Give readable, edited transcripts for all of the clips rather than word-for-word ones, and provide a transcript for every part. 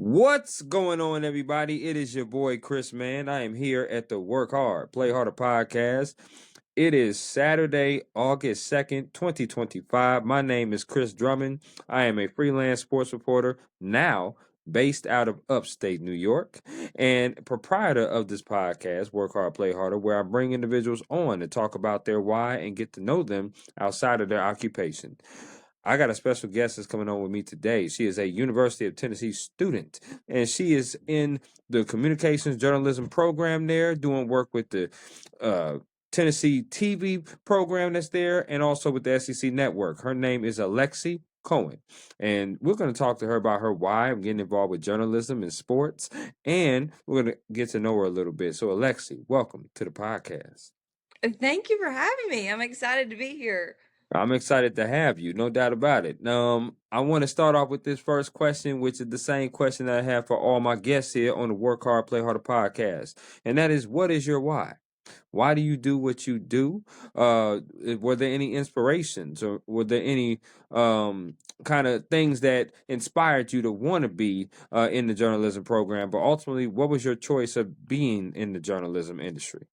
What's going on, everybody? It is your boy Chris, man. I am here at the Work Hard, Play Harder podcast. It is Saturday, August 2nd, 2025. My name is Chris Drummond. I am a freelance sports reporter now based out of upstate New York and proprietor of this podcast, Work Hard, Play Harder, where I bring individuals on to talk about their why and get to know them outside of their occupation. I got a special guest that's coming on with me today. She is a University of Tennessee student, and she is in the communications journalism program there, doing work with the Tennessee TV program that's there, and also with the SEC network. Her name is Alexie Cowan, and we're going to talk to her about her why of getting involved with journalism and sports, and we're going to get to know her a little bit. So, Alexie, welcome to the podcast. Thank you for having me. I'm excited to be here. I'm excited to have you, no doubt about it. I want to start off with this first question, which is the same question that I have for all my guests here on the Work Hard, Play Harder podcast. And that is, what is your why? Why do you do what you do? Were there any inspirations or were there any kind of things that inspired you to want to be in the journalism program? But ultimately, what was your choice of being in the journalism industry?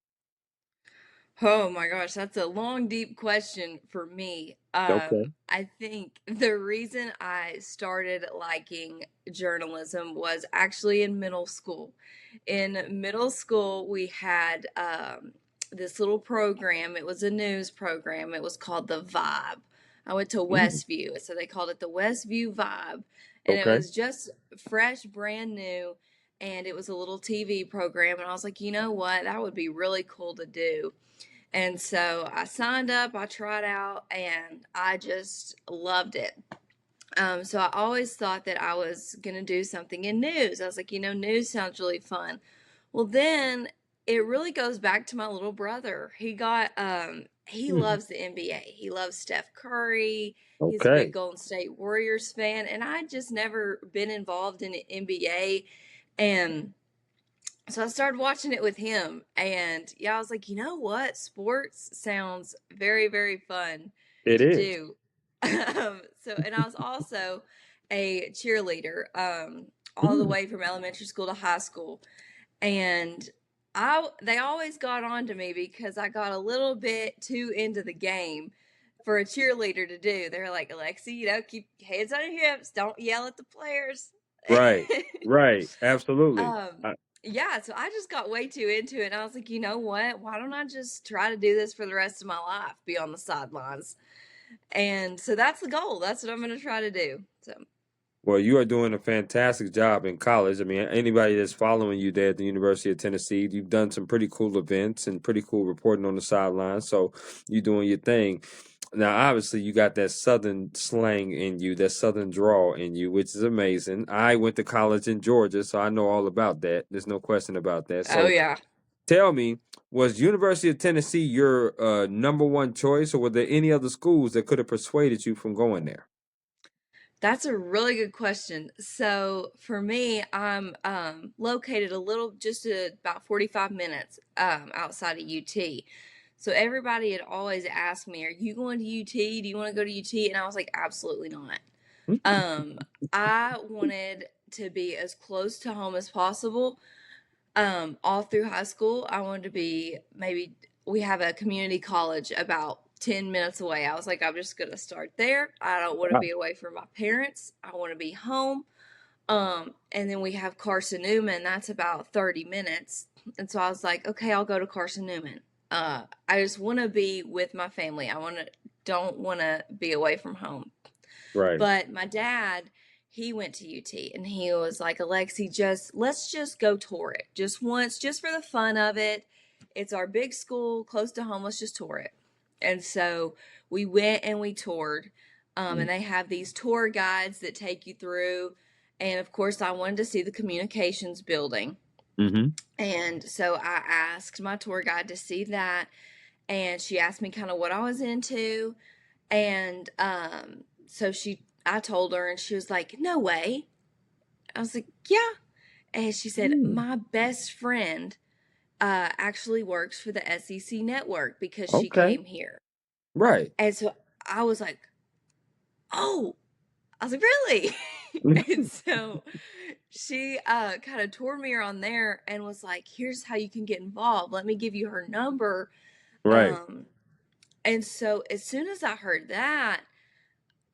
Oh my gosh, that's a long, deep question for me. Okay. I think the reason I started liking journalism was actually in middle school. In middle school, we had this little program. It was a news program. It was called The Vibe. I went to Mm, Westview, so they called it the Westview Vibe. And it okay. was just fresh, brand new. And it was a little TV program. And I was like, you know what? That would be really cool to do. And so I signed up, I tried out, and I just loved it. So I always thought that I was going to do something in news. I was like, news sounds really fun. Well, then it really goes back to my little brother. He Mm, loves the NBA. He loves Steph Curry. He's a big okay. Golden State Warriors fan. And I'd just never been involved in the NBA. And so I started watching it with him, and yeah, I was like, you know what? Sports sounds very, very fun It to is. do. And I was also a cheerleader, all the Mm. way from elementary school to high school, and they always got on to me because I got a little bit too into the game for a cheerleader to do. They're like, Alexie, keep heads on your hips, don't yell at the players. Right, right, absolutely. Um, I yeah, so I just got way too into it. And I was like, you know what? Why don't I just try to do this for the rest of my life, be on the sidelines? And so that's the goal. That's what I'm going to try to do. So, well, you are doing a fantastic job in college. I mean, anybody that's following you there at the University of Tennessee, you've done some pretty cool events and pretty cool reporting on the sidelines. So you're doing your thing. Now, obviously, you got that Southern slang in you, that Southern drawl in you, which is amazing. I went to college in Georgia, so I know all about that. There's no question about that. oh, So yeah. tell me, was University of Tennessee your number one choice, or were there any other schools that could have persuaded you from going there? That's a really good question. So for me, I'm located just about 45 minutes outside of UT. So everybody had always asked me, "Are you going to UT? Do you want to go to UT?" And I was like, "Absolutely not." Um, I wanted to be as close to home as possible. All through high school, I wanted to be maybe we have a community college about 10 minutes away. I was like, I'm just going to start there. I don't want to Wow. be away from my parents. I want to be home. And then we have Carson Newman. That's about 30 minutes. And so I was like, okay, I'll go to Carson Newman. I just want to be with my family. Don't want to be away from home. Right. But my dad, he went to UT and he was like, Alexie, let's just go tour it. Just once, just for the fun of it. It's our big school close to home. Let's just tour it. And so we went and we toured. And they have these tour guides that take you through. And of course, I wanted to see the communications building. Mm-hmm. And so I asked my tour guide to see that. And she asked me kind of what I was into. And so I told her, and she was like, "No way." I was like, "Yeah." And she said, Mm. "My best friend actually works for the SEC network because she Okay. came here." Right. And so I was like, "Oh," I was like, "Really?" And Mhm. so she kind of toured me around there and was like, "Here's how you can get involved. Let me give you her number." Right. Um, and so as soon as I heard that,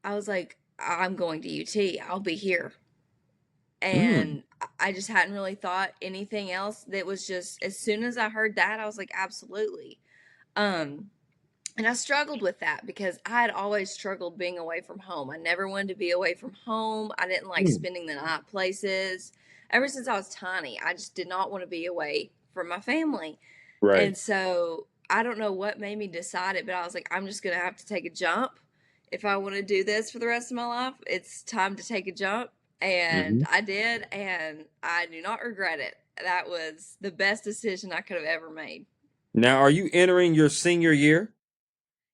I was like, "I'm going to UT. I'll be here." Mm, And I just hadn't really thought anything else. That was just as soon as I heard that, I was like, "Absolutely." Um, And I struggled with that because I had always struggled being away from home. I never wanted to be away from home. I didn't like mm, spending the night places. Ever since I was tiny, I just did not want to be away from my family. right. And so I don't know what made me decide it, but I was like, I'm just going to have to take a jump. If I want to do this for the rest of my life, it's time to take a jump. And Hmm. I did, and I do not regret it. That was the best decision I could have ever made. Now, are you entering your senior year?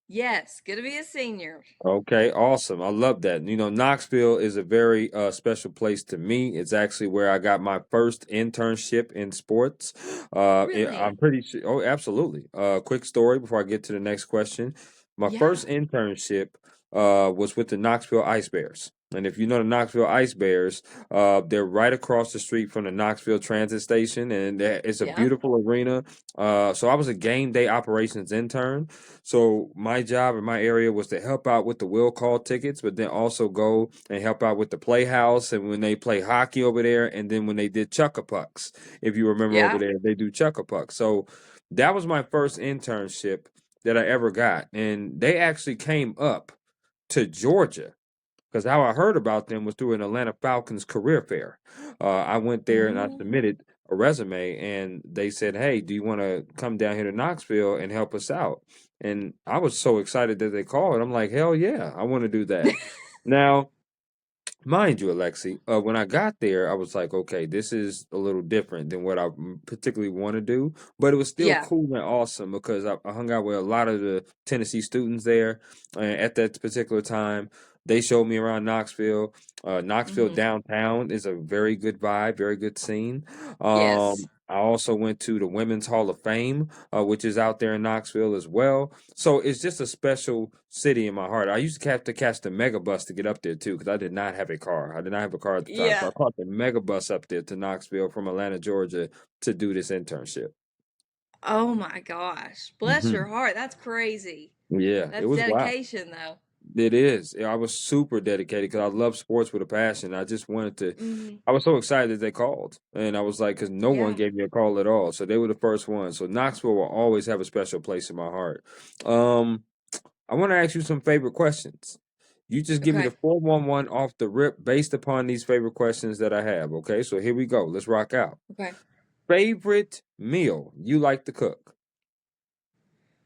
Yes, gonna be a senior. Okay, awesome. I love that. You know, Knoxville is a very special place to me. It's actually where I got my first internship in sports. I'm Really? pretty sure. Oh, absolutely. Quick story before I get to the next question. My Yeah. first internship was with the Knoxville Ice Bears. And if you know the Knoxville Ice Bears, they're right across the street from the Knoxville Transit Station, and it's a Yeah. beautiful arena. So I was a game day operations intern. So my job in my area was to help out with the will call tickets, but then also go and help out with the playhouse and when they play hockey over there, and then when they did chuckapucks, if you remember over Yeah. there, they do chuckapucks. So that was my first internship that I ever got, and they actually came up to Georgia because how I heard about them was through an Atlanta Falcons career fair. I went there and I Mm. submitted a resume, and they said, "Hey, do you want to come down here to Knoxville and help us out?" And I was so excited that they called. I'm like, "Hell yeah, I want to do that." Now, mind you, Alexi, when I got there, I was like, okay, this is a little different than what I particularly want to do, but it was still Yeah. cool and awesome because I hung out with a lot of the Tennessee students there at that particular time. They showed me around Knoxville. Knoxville Hmm. downtown is a very good vibe, very good scene. Yes. I also went to the Women's Hall of Fame, which is out there in Knoxville as well. So it's just a special city in my heart. I used to have to catch the mega bus to get up there too, because I did not have a car. I did not have a car at the time, so I Yeah. caught the mega bus up there to Knoxville from Atlanta, Georgia, to do this internship. Oh my gosh. Bless your Hmm. heart. That's crazy. Yeah, it That's was wild. dedication, though. It is. Yeah, I was super dedicated because I love sports with a passion. I just wanted to. Hmm. I was so excited that they called, and I was like, because no one Yeah. gave me a call at all, so they were the first one. So Knoxville will always have a special place in my heart. Um, I want to ask you some favorite questions. You just give me the Okay. 411 off the rip based upon these favorite questions that I have. Okay, so here we go. Let's rock out. Okay. Favorite meal you like to cook?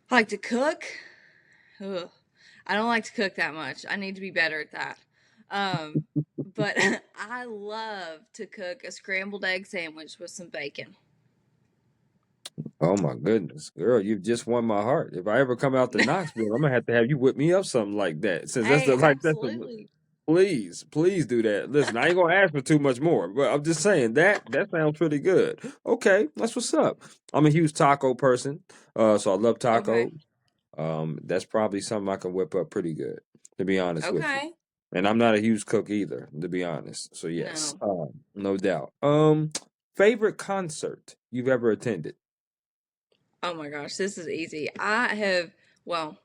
I like to cook. Ugh. I don't like to cook that much. I need to be better at that. But I love to cook a scrambled egg sandwich with some bacon. Oh my goodness, girl, you've just won my heart. If I ever come out to Knoxville, I'm gonna have you whip me up something like that. Since that's Hey, the like that's the absolutely. please, please do that. Listen, I ain't gonna ask for too much more, but I'm just saying that sounds pretty good. Okay, that's what's up. I'm a huge taco person, so I love Okay. tacos. That's probably something I can whip up pretty good, to be honest with you. Okay. And I'm not a huge cook either, to be honest. So yes, No. no doubt. Favorite concert you've ever attended? Oh my gosh, this is easy. I have, well,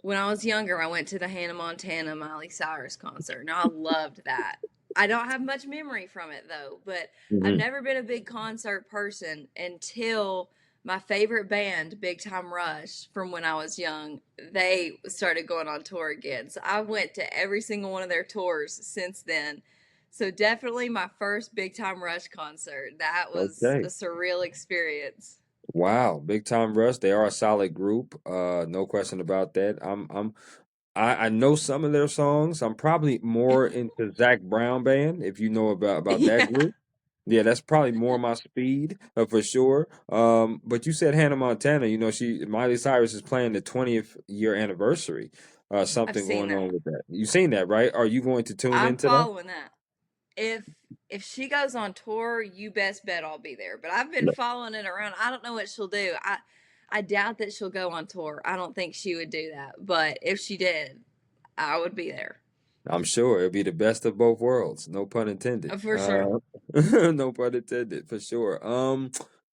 when I was younger, I went to the Hannah Montana Miley Cyrus concert, and I loved that. I don't have much memory from it though, but I've Hmm. never been a big concert person until my favorite band, Big Time Rush, from when I was young, they started going on tour again. So I went to every single one of their tours since then. So definitely my first Big Time Rush concert. That was a Okay. surreal experience. Wow, Big Time Rush. They are a solid group. No question about that. I know some of their songs. I'm probably more into Zach Brown Band, if you know about that Yeah, group. Yeah, that's probably more my speed, for sure. But you said Hannah Montana. You know, she Miley Cyrus is playing the 20th year anniversary. I've Something seen going on that. with that. You seen that, right? Are you going to tune I'm into that? following that. If if she goes on tour, you best bet I'll be there. But I've been No. following it around. I don't know what she'll do. I doubt that she'll go on tour. I don't think she would do that. But if she did, I would be there. I'm sure it'd be the best of both worlds. No pun intended. For sure. No pun intended, for sure.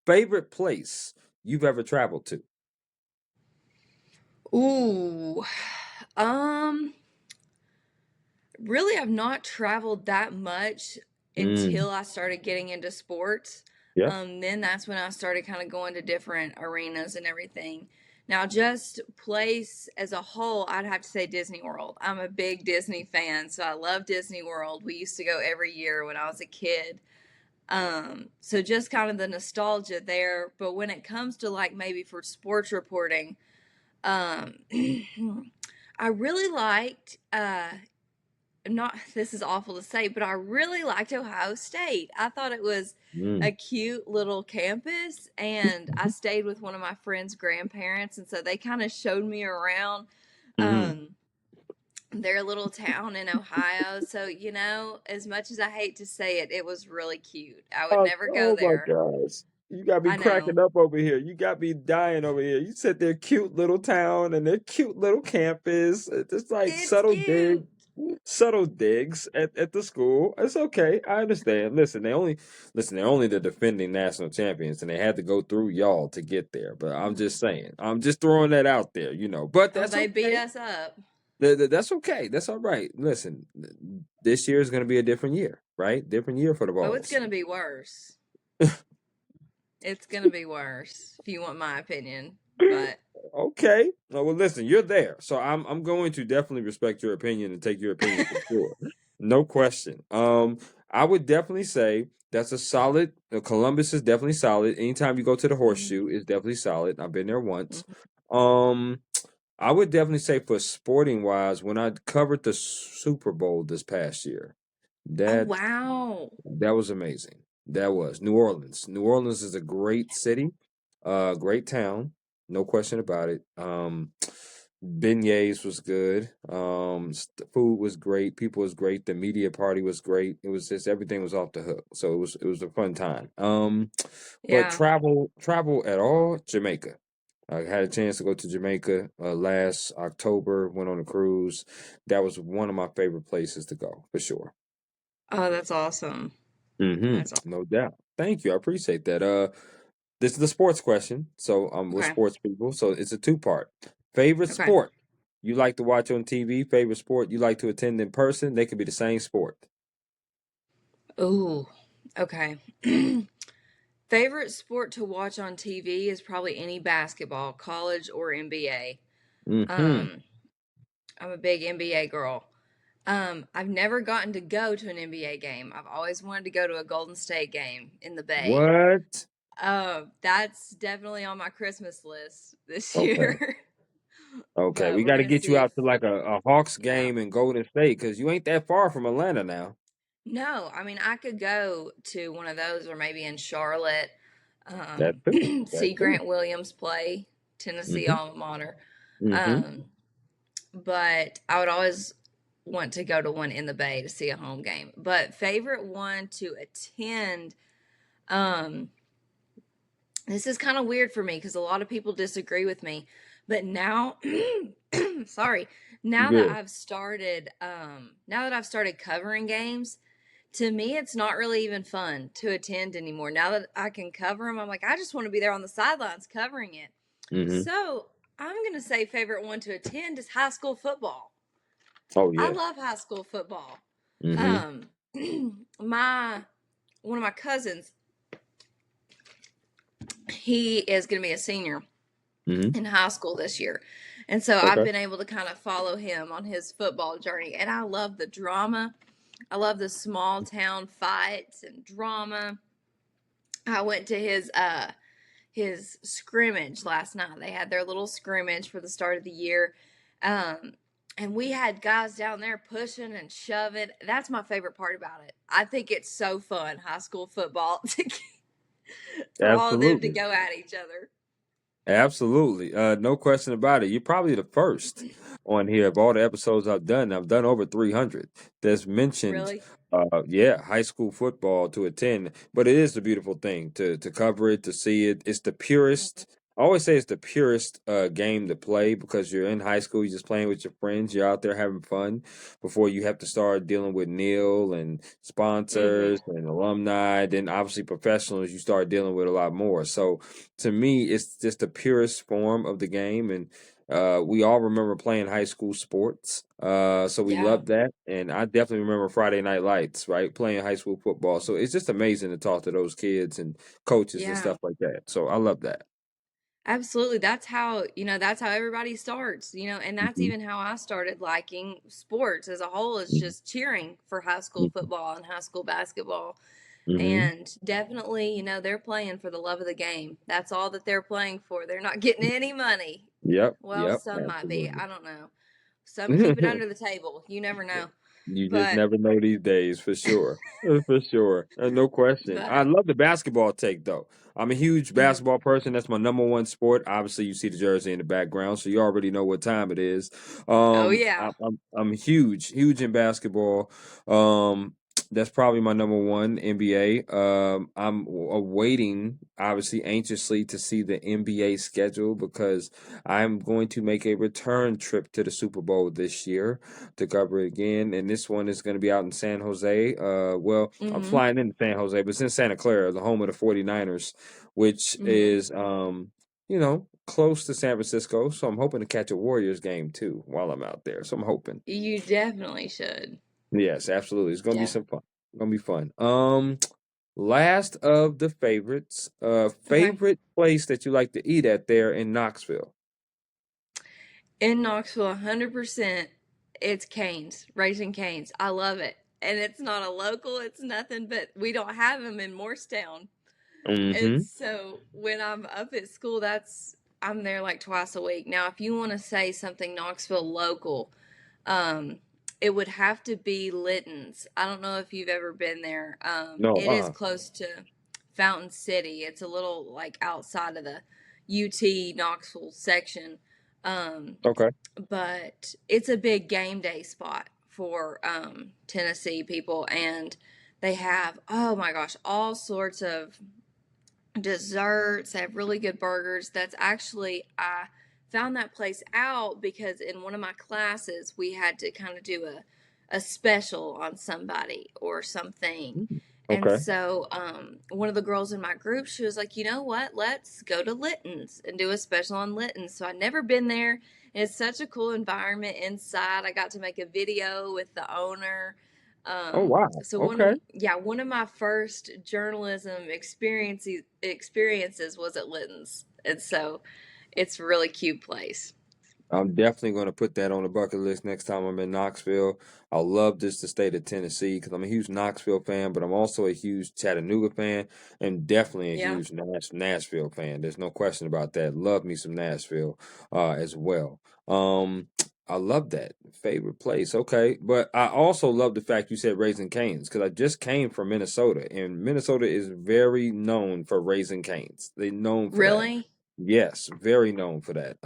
Favorite place you've ever traveled to? Ooh. Um, Really, I've not traveled that much Mm, until I started getting into sports. yeah. Then that's when I started kind of going to different arenas and everything. Now, just place as a whole, I'd have to say Disney World. I'm a big Disney fan, so I love Disney World. We used to go every year when I was a kid. So just kind of the nostalgia there. But when it comes to like maybe for sports reporting, um, I really liked not this is awful to say, but I really liked Ohio State. I thought it was a Mm, cute little campus, and I stayed with one of my friend's grandparents, and so they kind of showed me around mm-hmm. um, their little town in Ohio. So, as much as I hate to say it, it was really cute. I would Oh, never go oh my there. gosh. You got me I know. cracking up over here. You got me dying over here. You said their cute little town and their cute little campus. It's just like It's cute. subtle digs at the school. It's okay. I understand. They're only the defending national champions and they had to go through y'all to get there. But I'm just saying. I'm just throwing that out there, you know. But Oh, that's they beat okay. us up. That's okay. That's all right. Listen, this year is going to be a different year, right? Different year for the Oh, it's balls. going to be worse. It's going to be worse, if you want my opinion. But, Okay. Well, listen, you're there, so I'm going to definitely respect your opinion and take your opinion for sure. No question. I would definitely say that's a solid. Columbus is definitely solid. Anytime you go to the mhm, Horseshoe, is definitely solid. I've been there once. mhm. Um, I would definitely say for sporting wise, when I covered the Super Bowl this past year, Oh, that wow. that was amazing. That was New Orleans. New Orleans is a great city, great town, no question about it. Beignets was good. The food was great. People was great. The media party was great. It was just everything was off the hook. So it was a fun time. But Yeah. travel at all, Jamaica. I had a chance to go to Jamaica last October. Went on a cruise. That was one of my favorite places to go for sure. Oh, that's awesome. That's No doubt. Thank you. I appreciate that. This is the sports question. So we're okay. sports people. So it's a two-part. Favorite Okay. sport you like to watch on TV, favorite sport you like to attend in person. They could be the same sport. Ooh. Okay. Favorite sport to watch on TV is probably any basketball, college or NBA. Mm-hmm. Um, I'm a big NBA girl. I've never gotten to go to an NBA game. I've always wanted to go to a Golden State game in the Bay. What? That's definitely on my Christmas list this Okay. year. Okay. But We we're got to gonna get you see if out to like a Hawks yeah. game in Golden State because you ain't that far from Atlanta now. No, I mean I could go to one of those or maybe in Charlotte, That too. That see too. Grant Williams play, Tennessee Mm-hmm. alma mater. Mm-hmm. Um, but I would always want to go to one in the Bay to see a home game. But favorite one to attend, um, this is kind of weird for me because a lot of people disagree with me. But now, sorry, You good. now that I've started covering games, to me, it's not really even fun to attend anymore. Now that I can cover them, I'm like, I just want to be there on the sidelines covering it. Mm-hmm. So I'm going to say favorite one to attend is high school football. Oh I yeah. love high school football. Mm-hmm. Um, my one of my cousins, he is going to be a senior Mm-hmm. in high school this year. And so I've Okay. been able to kind of follow him on his football journey. And I love the drama. I love the small town fights and drama. I went to his scrimmage last night. They had their little scrimmage for the start of the year. Um, and we had guys down there pushing and shoving. That's my favorite part about it. I think it's so fun, high school football, for all of them to Absolutely. go at each other. Absolutely. No question about it. You're probably the first on here of all the episodes I've done. I've done over 300 that's mentioned, Really? yeah, high school football to attend. But it is a beautiful thing to cover it, to see it. It's the purest. I always say it's the purest game to play because you're in high school, you're just playing with your friends, you're out there having fun before you have to start dealing with Neil and Mm-hmm. sponsors and alumni. Then obviously professionals, you start dealing with a lot more. So to me, it's just the purest form of the game, and we all remember playing high school sports. So we Yeah. love that, and I definitely remember Friday Night Lights, right? Playing high school football. So it's just amazing to talk to those kids and coaches and Yeah. stuff like that. So I love that. Absolutely. That's how everybody starts, and that's Mhm, even how I started liking sports as a whole, is mhm, just cheering for high school mhm, football and high school basketball. mhm. And definitely, they're playing for the love of the game. That's all that they're playing for. They're not getting any money. Yep, Well, yep, some might be. absolutely. I don't know. Some keep it under the table. You never know. You just But, never know these days, for sure. For sure. No question. I but, love the basketball take, though. I'm a huge mhm. basketball person. That's my number one sport. Obviously, you see the jersey in the background, so you already know what time it is. Oh, yeah. I'm huge, huge in basketball. Um, that's probably my number one NBA. I'm awaiting, obviously, anxiously to see the NBA schedule because I'm going to make a return trip to the Super Bowl this year to cover it again. And this one is going to be out in San Jose. Well, I'm Mm-hmm. flying into San Jose, but it's in Santa Clara, the home of the 49ers, which Mm-hmm. is, close to San Francisco. So I'm hoping to catch a Warriors game too while I'm out there. So I'm hoping. You definitely should. Yes, absolutely. It's going to be Def. some fun. Going to be fun. Last of the favorites, Okay. favorite place that you like to eat at there in Knoxville. In Knoxville, 100%, it's Canes, Raising Canes. I love it. And it's not a local, it's nothing, but we don't have them in Morristown. And Mm-hmm. so when I'm up at school, I'm there like twice a week. Now, if you want to say something Knoxville local, um, it would have to be Litton's. I don't know if you've ever been there. No, It is close to Fountain City. It's a little like outside of the UT Knoxville section. Um, okay. but it's a big game day spot for Tennessee people, and they have, oh my gosh, all sorts of desserts. They have really good burgers. That's actually, I found that place out because in one of my classes we had to kind of do a special on somebody or something. Mm, And okay. so one of the girls in my group, she was like, you know what? Let's go to Litton's and do a special on Litton's. So I'd never been there. And it's such a cool environment inside. I got to make a video with the owner. Oh wow. So Okay. one of my first journalism experiences was at Litton's, and so it's a really cute place. I'm definitely going to put that on the bucket list next time I'm in Knoxville. I love this the state of Tennessee because I'm a huge Knoxville fan, but I'm also a huge Chattanooga fan and definitely a Yeah. huge Nashville fan. There's no question about that. Love me some Nashville as well. Um, I love that. Favorite place. Okay. But I also love the fact you said Raising Cane's because I just came from Minnesota and Minnesota is very known for Raising Cane's. They're known for that. Really? Yes, very known for that.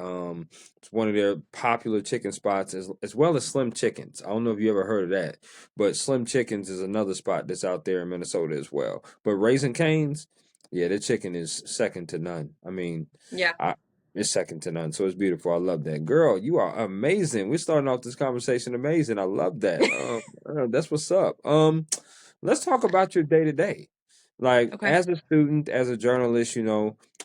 It's one of their popular chicken spots as well as Slim Chickens. I don't know if you ever heard of that, but Slim Chickens is another spot that's out there in Minnesota as well. But Raising Cane's, yeah, their chicken is second to none. I mean, Yeah. I it's second to none. So it's beautiful. I love that. Girl, you are amazing. We're starting off this conversation amazing. I love that. That's what's up. Let's talk about your day to day. Like Okay. as a student, as a journalist,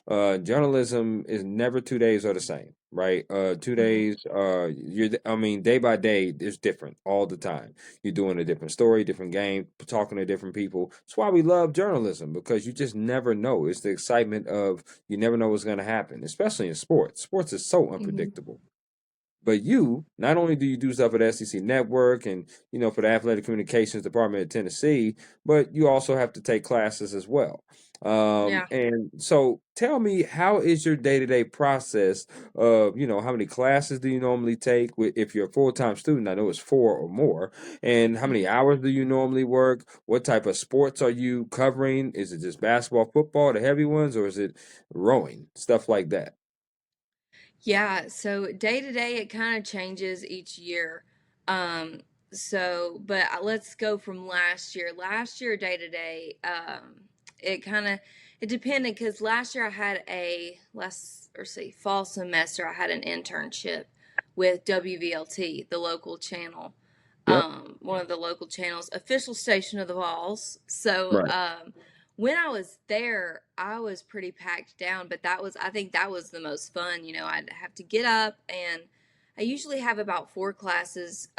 journalism is never 2 days are the same, right? Two Hmm. days, I mean, day by day is different all the time. You're doing a different story, different game, talking to different people. That's why we love journalism because you just never know. It's the excitement of you never know what's going to happen, especially in sports. Sports is so Hmm. unpredictable. But you, not only do you do stuff at SEC Network and, for the Athletic Communications Department at Tennessee, but you also have to take classes as well. Yeah. And so tell me, how is your day-to-day process of, how many classes do you normally take? If you're a full-time student, I know it's four or more. And how many Hmm. hours do you normally work? What type of sports are you covering? Is it just basketball, football, the heavy ones, or is it rowing, stuff like that? Yeah, so day to day it kind of changes each year. Um, but let's go from last year. Last year, day to day, it depended because last year I had fall semester I had an internship with WVLT, the local channel, Yep. one of the local channels, official station of the Vols. So Right. when I was there, I was pretty packed down, but I think that was the most fun. I'd have to get up, and I usually have about 4 classes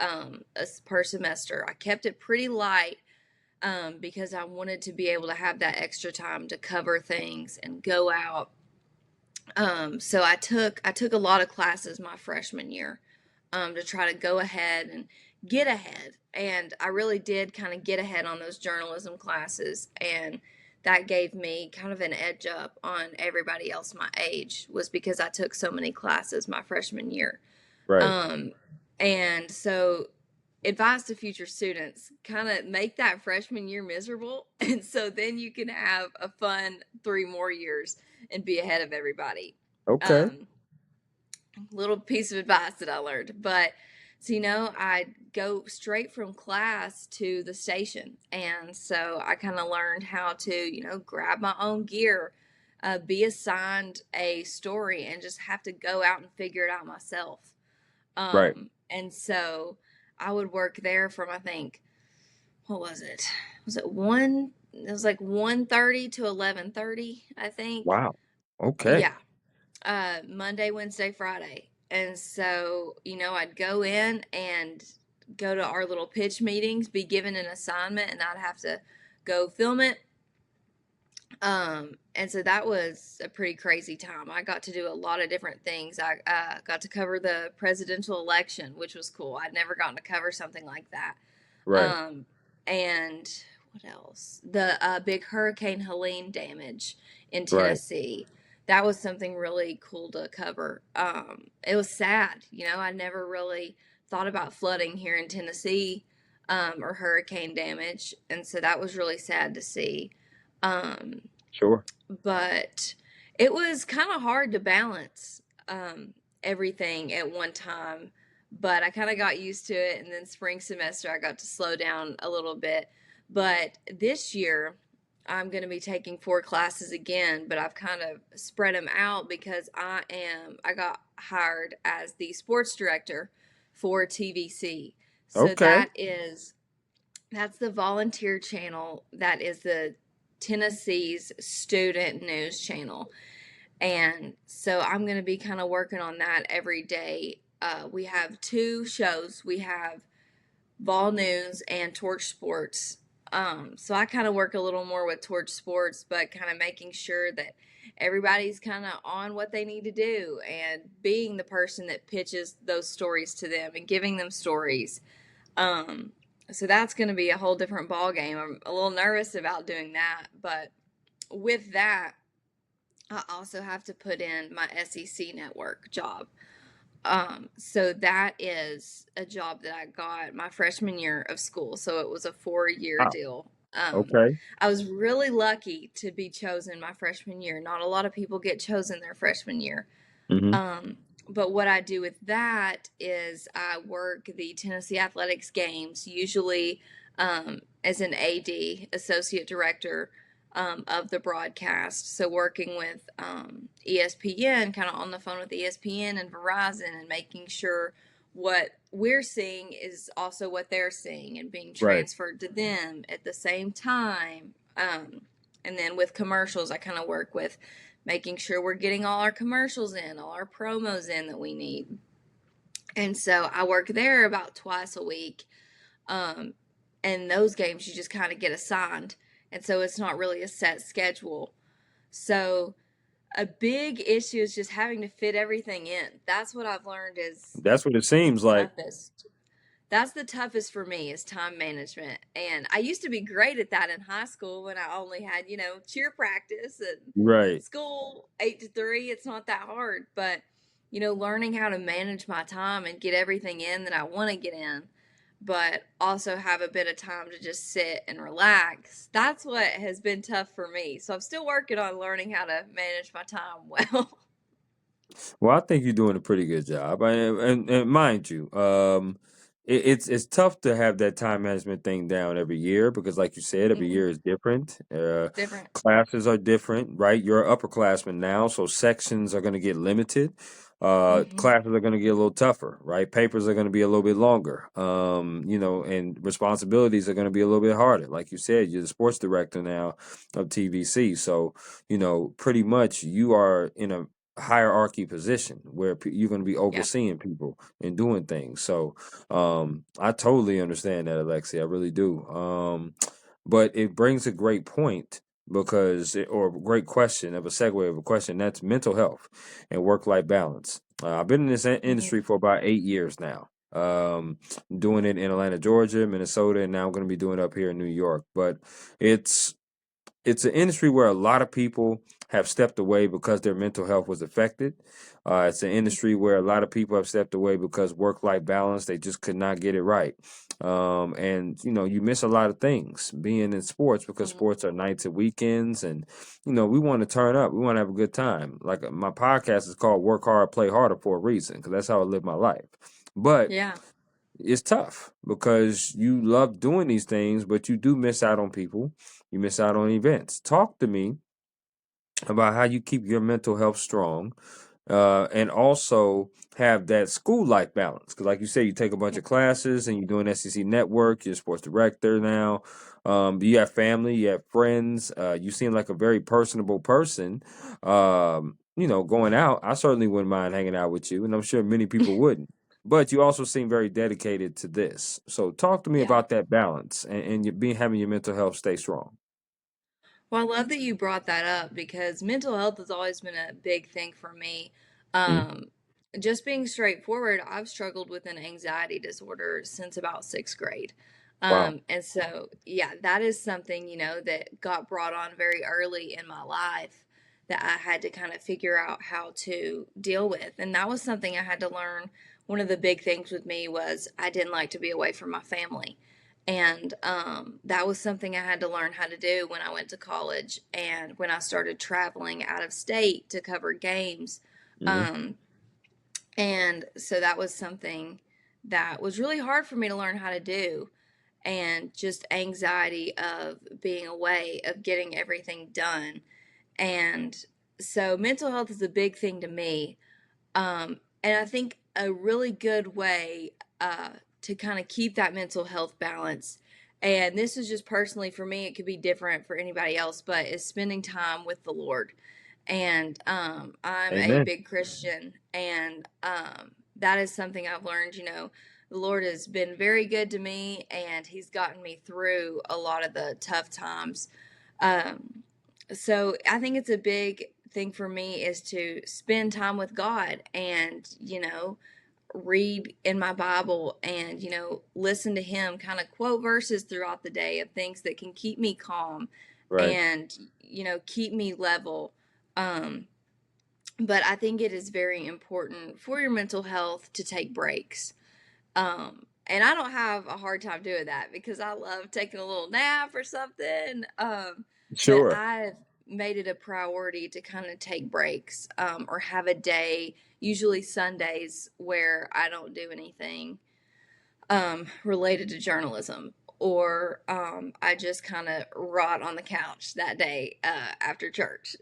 per semester. I kept it pretty light because I wanted to be able to have that extra time to cover things and go out. So I took a lot of classes my freshman year to try to go ahead and get ahead. And I really did kind of get ahead on those journalism classes, and that gave me kind of an edge up on everybody else my age, was because I took so many classes my freshman year. Right. Um, and so, advice to future students, kind of make that freshman year miserable. And so then you can have a fun 3 more years and be ahead of everybody. Okay. Um, little piece of advice that I learned. But so, I go straight from class to the station. And so I kind of learned how to, grab my own gear, be assigned a story, and just have to go out and figure it out myself. Right. And so I would work there from, I think, what was it? Was it one? It was like 1:30 to 11:30, I think. Wow. Okay. Yeah. Monday, Wednesday, Friday. And so, I'd go in and go to our little pitch meetings, be given an assignment, and I'd have to go film it. And so that was a pretty crazy time. I got to do a lot of different things. I got to cover the presidential election, which was cool. I'd never gotten to cover something like that. Right. And what else? The big Hurricane Helene damage in Right. Tennessee. That was something really cool to cover. It was sad. I never really thought about flooding here in Tennessee, or hurricane damage. And so that was really sad to see. Um, Sure. but it was kind of hard to balance everything at one time. But I kind of got used to it. And then spring semester, I got to slow down a little bit. But this year, I'm going to be taking 4 classes again, but I've kind of spread them out because I got hired as the sports director for TVC. So Okay. that's the volunteer channel. That is the Tennessee's student news channel. And so I'm going to be kind of working on that every day. We have 2 shows. We have Vol News and Torch Sports. So I kind of work a little more with Torch Sports, but kind of making sure that everybody's kind of on what they need to do and being the person that pitches those stories to them and giving them stories. So that's going to be a whole different ball game. I'm a little nervous about doing that, but with that, I also have to put in my SEC network job. So that is a job that I got my freshman year of school. So it was a 4-year Wow. deal. Okay. I was really lucky to be chosen my freshman year. Not a lot of people get chosen their freshman year. Mm-hmm. But what I do with that is I work the Tennessee Athletics games, usually as an AD, associate director of the broadcast. So working with ESPN, kind of on the phone with ESPN and Verizon, and making sure what we're seeing is also what they're seeing and being Right. transferred to them at the same time. And then with commercials, I kind of work with making sure we're getting all our commercials in, all our promos in that we need. And so I work there about twice a week. And those games you just kind of get assigned. And so it's not really a set schedule. So a big issue is just having to fit everything in. That's what I've learned is That's what it seems like. toughest. That's the toughest for me, is time management. And I used to be great at that in high school when I only had, cheer practice and Right. school 8 to 3. It's not that hard, but learning how to manage my time and get everything in that I want to get in, but also have a bit of time to just sit and relax. That's what has been tough for me. So I'm still working on learning how to manage my time well. Well, I think you're doing a pretty good job. And mind you, it's tough to have that time management thing down every year because, like you said, every Hmm. year is different. Different. Classes are different, right? You're an upperclassman now, so sections are going to get limited. Hmm. Classes are going to get a little tougher, right? Papers are going to be a little bit longer. And responsibilities are going to be a little bit harder. Like you said, you're the sports director now of TVC, so pretty much you are in a hierarchy position where you're going to be Yeah. overseeing people and doing things. So I totally understand that, Alexi. I really do. But it brings a great point or a great question of a segue of a question that's mental health and work life balance. I've been in this Hmm. industry for about 8 years now. Doing it in Atlanta, Georgia, Minnesota, and now I'm going to be doing it up here in New York. But it's it's an industry where a lot of people have stepped away because their mental health was affected. It's an industry where a lot of people have stepped away because work life balance, they just could not get it right. And you miss a lot of things being in sports because Hmm. sports are nights and weekends. And, we want to turn up, we want to have a good time. Like my podcast is called Work Hard, Play Harder for a reason because that's how I live my life. But Yeah. it's tough because you love doing these things, but you do miss out on people. You miss out on events. Talk to me about how you keep your mental health strong, and also have that school life balance. Because, like you say, you take a bunch of classes and you're doing SEC Network. You're a sports director now. You have family, you have friends. You seem like a very personable person. Going out, I certainly wouldn't mind hanging out with you, and I'm sure many people wouldn't. But you also seem very dedicated to this. So, talk to me Yeah. about that balance and you being having your mental health stay strong. Well, I love that you brought that up because mental health has always been a big thing for me. Mm. Um, just being straightforward, I've struggled with an anxiety disorder since about sixth grade. Wow. And so, yeah, that is something, that got brought on very early in my life that I had to kind of figure out how to deal with. And that was something I had to learn. One of the big things with me was I didn't like to be away from my family. And that was something I had to learn how to do when I went to college and when I started traveling out of state to cover games. Hmm. Um, and so that was something that was really hard for me to learn how to do. And just anxiety of being away, of getting everything done. And so mental health is a big thing to me. And I think a really good way to kind of keep that mental health balance, and this is just personally for me, it could be different for anybody else, but is spending time with the Lord. And I'm a Amen. big Christian, and that is something I've learned. The Lord has been very good to me, and He's gotten me through a lot of the tough times. Um, so I think it's a big thing for me is to spend time with God and, read in my Bible and, listen to Him kind of quote verses throughout the day of things that can keep me calm Right. and, keep me level. Um, but I think it is very important for your mental health to take breaks. And I don't have a hard time doing that because I love taking a little nap or something. But Sure. I've made it a priority to kind of take breaks, or have a day, usually Sundays, where I don't do anything related to journalism. Or I just kind of rot on the couch that day after church.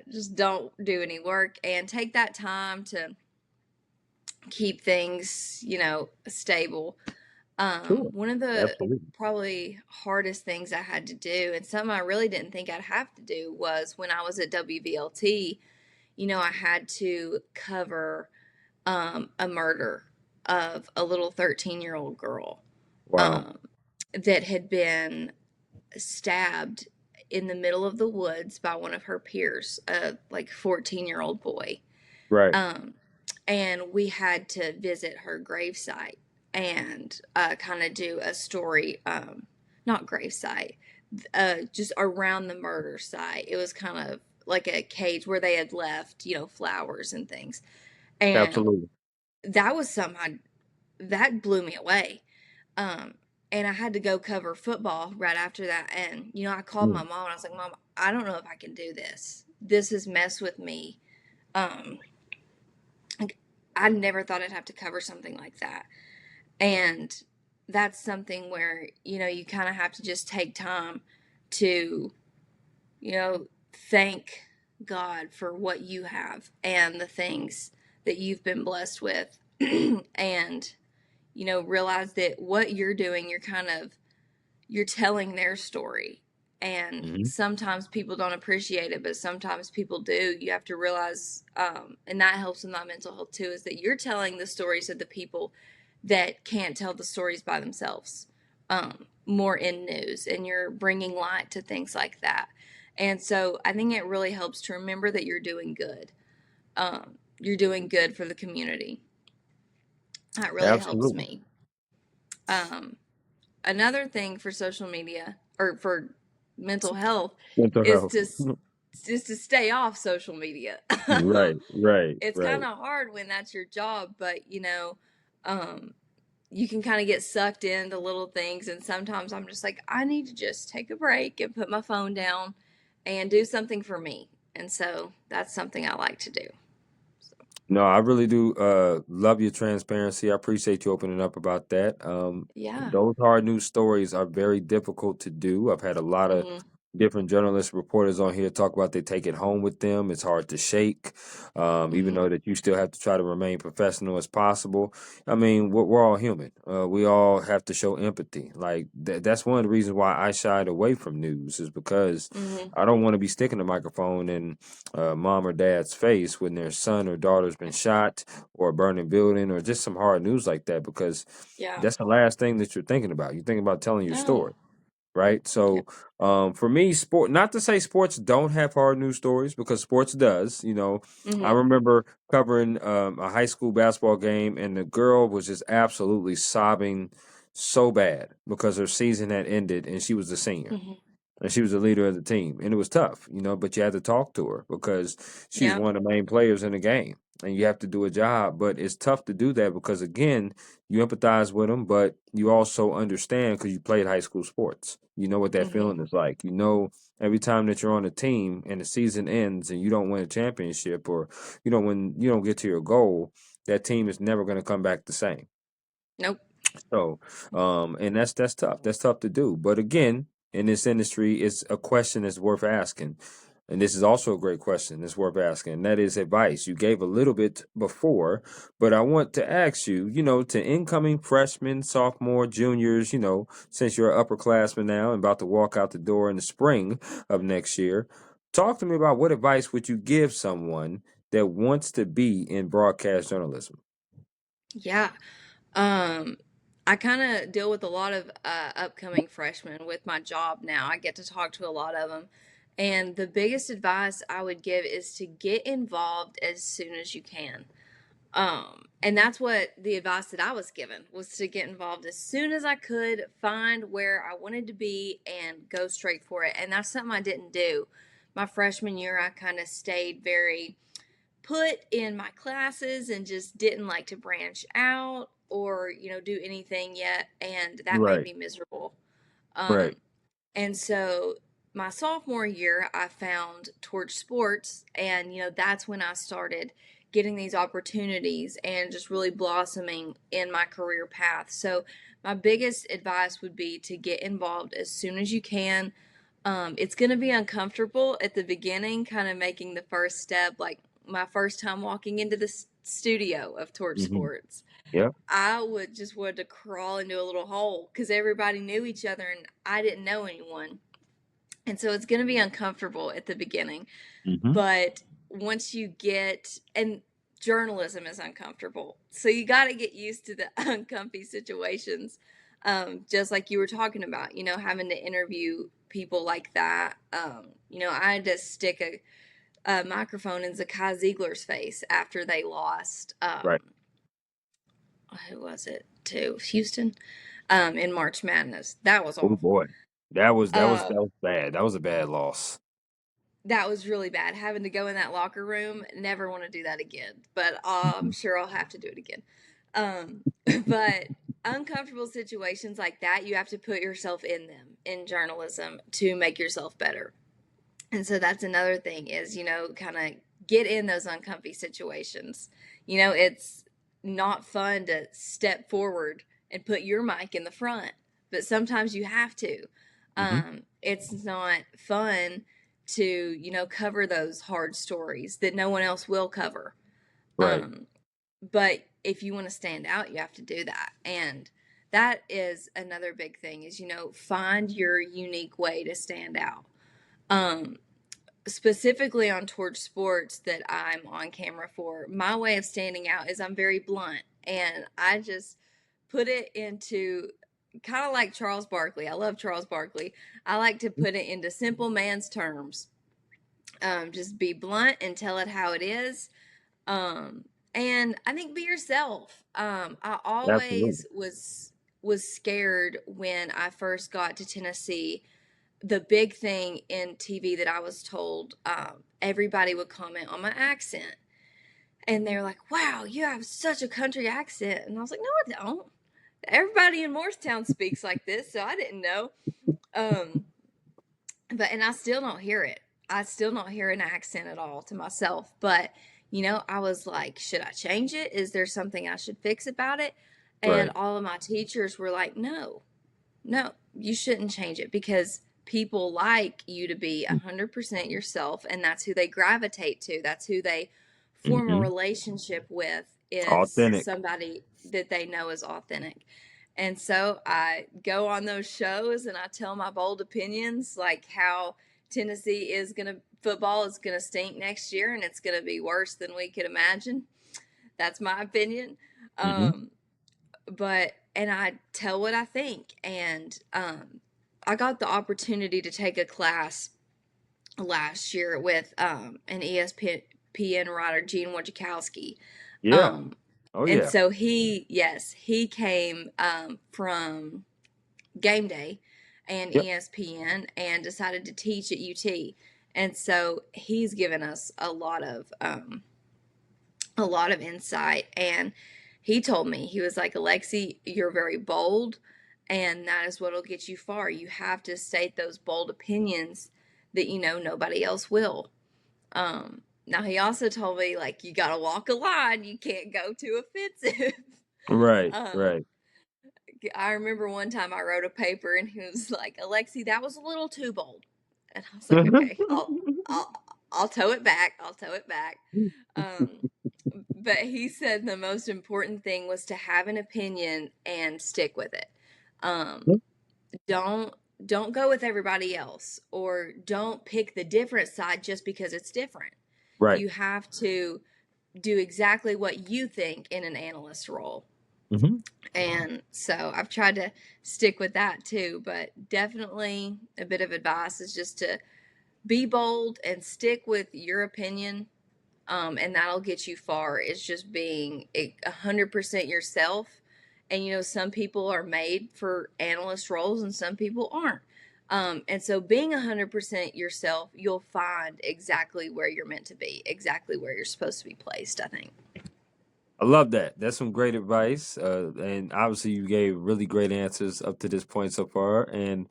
Just don't do any work and take that time to keep things, stable. Sure. One of the Absolutely. probably hardest things I had to do, and something I really didn't think I'd have to do, was when I was at WVLT. I had to cover a murder of a little 13-year-old girl Wow. um, that had been stabbed in the middle of the woods by one of her peers, a like 14-year-old boy. Right. Um, and we had to visit her gravesite and kind of do a story, not gravesite, just around the murder site. It was kind of like a cage where they had left, flowers and things. And Absolutely. that was something that blew me away. Um, and I had to go cover football right after that. And, I called my Mm. mom and I was like, Mom, I don't know if I can do this. This has messed with me. Um, like, I never thought I'd have to cover something like that. And that's something where, you kind of have to just take time to, thank God for what you have and the things that you've been blessed with. And, realize that what you're doing, you're telling their story. And Hmm. sometimes people don't appreciate it, but sometimes people do. You have to realize, and that helps with my mental health too, is that you're telling the stories of the people that can't tell the stories by themselves, more in news, and you're bringing light to things like that. And so I think it really helps to remember that you're doing good. You're doing good for the community. That really helps Absolutely. me. Um, Another thing for social media or for mental health Mental is health. to just to stay off social media. Right, right, It's kind right. of hard when that's your job, but um, you can kind of get sucked into little things, and sometimes I'm just like, I need to just take a break and put my phone down and do something for me. And so that's something I like to do. So, No, I really do love your transparency. I appreciate you opening up about that. yeah. Those hard news stories are very difficult to do. I've had a lot of Mhm. different journalists, reporters on here talk about they take it home with them. It's hard to shake, even Mhm. though that you still have to try to remain professional as possible. I mean, we're all human. We all have to show empathy. Like that's one of the reasons why I shied away from news is because Mhm. I don't want to be sticking the microphone in mom or dad's face when their son or daughter's been shot or a burning building or just some hard news like that because Yeah. that's the last thing that you're thinking about. You're thinking about telling your No. story, right? Yeah. So, for me, sport, not to say sports don't have hard news stories because sports does. I Mhm. remember covering a high school basketball game and the girl was just absolutely sobbing so bad because her season had ended and she was a senior Mhm. and she was the leader of the team. And it was tough, but you had to talk to her because she's Yeah. one of the main players in the game. And you have to do a job, but it's tough to do that because again, you empathize with them, but you also understand because you played high school sports. You know what that Mhm. feeling is like. You know every time that you're on a team and the season ends and you don't win a championship or you don't get to your goal, that team is never going to come back the same. Nope. So, and that's tough. That's tough to do. But again, in this industry, it's a question that's worth asking. And this is also a great question that's worth asking. And that is advice. You gave a little bit before, but I want to ask you, to incoming freshmen, sophomore, juniors, since you're an upperclassman now and about to walk out the door in the spring of next year, talk to me about what advice would you give someone that wants to be in broadcast journalism? Yeah. Um, I kind of deal with a lot of upcoming freshmen with my job now. I get to talk to a lot of them. And the biggest advice I would give is to get involved as soon as you can. And that's what the advice that I was given was to get involved as soon as I could, find where I wanted to be and go straight for it. And that's something I didn't do. My freshman year, I kind of stayed very put in my classes and just didn't like to branch out or do anything yet, and that made Right, me miserable. right. um and so my sophomore year I found Torch Sports, and that's when I started getting these opportunities and just really blossoming in my career path. So my biggest advice would be to get involved as soon as you can. It's going to be uncomfortable at the beginning, kind of making the first step. Like my first time walking into the studio of Torch Hmm. Sports, Yeah. I would just want to crawl into a little hole because everybody knew each other and I didn't know anyone. And so it's going to be uncomfortable at the beginning. Hmm. But once you get, and journalism is uncomfortable. So you got to get used to the uncomfy situations. Just like you were talking about, having to interview people like that. I had to stick a microphone in Zakai Ziegler's face after they lost. Right. Who was it to Houston? In March Madness. That was Oh awful. boy. That Uh, was bad. That was a bad loss. that was really bad. Having to go in that locker room, never want to do that again. But I'm Mhm. sure I'll have to do it again. Um, but uncomfortable situations like that, you have to put yourself in them in journalism to make yourself better. And so that's another thing is, kind of get in those uncomfy situations. It's not fun to step forward and put your mic in the front. But sometimes you have to. Hmm. It's not fun to, cover those hard stories that no one else will cover. Right. Um, but if you want to stand out, you have to do that. And that is another big thing is, find your unique way to stand out. Um, Specifically on Torch Sports that I'm on camera for, my way of standing out is I'm very blunt and I just put it into kind of like Charles Barkley. I love Charles Barkley. I like to put it into simple man's terms. Just be blunt and tell it how it is. Um, and I think be yourself. I Absolutely. always was scared when I first got to Tennessee. The big thing in TV that I was told, everybody would comment on my accent. And they're like, wow, you have such a country accent. And I was like, no, I don't. Everybody in Morristown speaks like this, so I didn't know. Um, and I still don't hear it. I still don't hear an accent at all to myself. But, I was like, should I change it? Is there something I should fix about it? And Right. all of my teachers were like, no, you shouldn't change it because people like you to be 100% yourself, and that's who they gravitate to. That's who they form a Hmm. relationship with, is Authentic. somebody that they know is authentic. And so I go on those shows and I tell my bold opinions, like how Tennessee is going to, football is going to stink next year and it's going to be worse than we could imagine. That's my opinion. Hmm. Um, and I tell what I think. And I got the opportunity to take a class last year with an ESPN writer, Gene Wojciechowski. Yeah. Um, Oh and yeah. so he came from Game Day and Yep. ESPN and decided to teach at UT. And so he's given us a lot of insight. And he told me, he was like, Alexie, you're very bold, and that is what'll get you far. You have to state those bold opinions that nobody else will. Now he also told me, like, you gotta walk a line, you can't go too offensive. Right. um, Right. I remember one time I wrote a paper and he was like, Alexie, that was a little too bold. And I was like, okay, I'll I'll toe it back. I'll toe it back. Um, but he said the most important thing was to have an opinion and stick with it. Um, don't don't go with everybody else, or don't pick the different side just because it's different. Right. You have to do exactly what you think in an analyst role. Hmm. And so I've tried to stick with that too, but definitely a bit of advice is just to be bold and stick with your opinion, and that'll get you far. It's just being 100% yourself. And some people are made for analyst roles and some people aren't. And so being 100% yourself, you'll find exactly where you're meant to be, exactly where you're supposed to be placed, I think. I love that. That's some great advice. And obviously you gave really great answers up to this point so far. And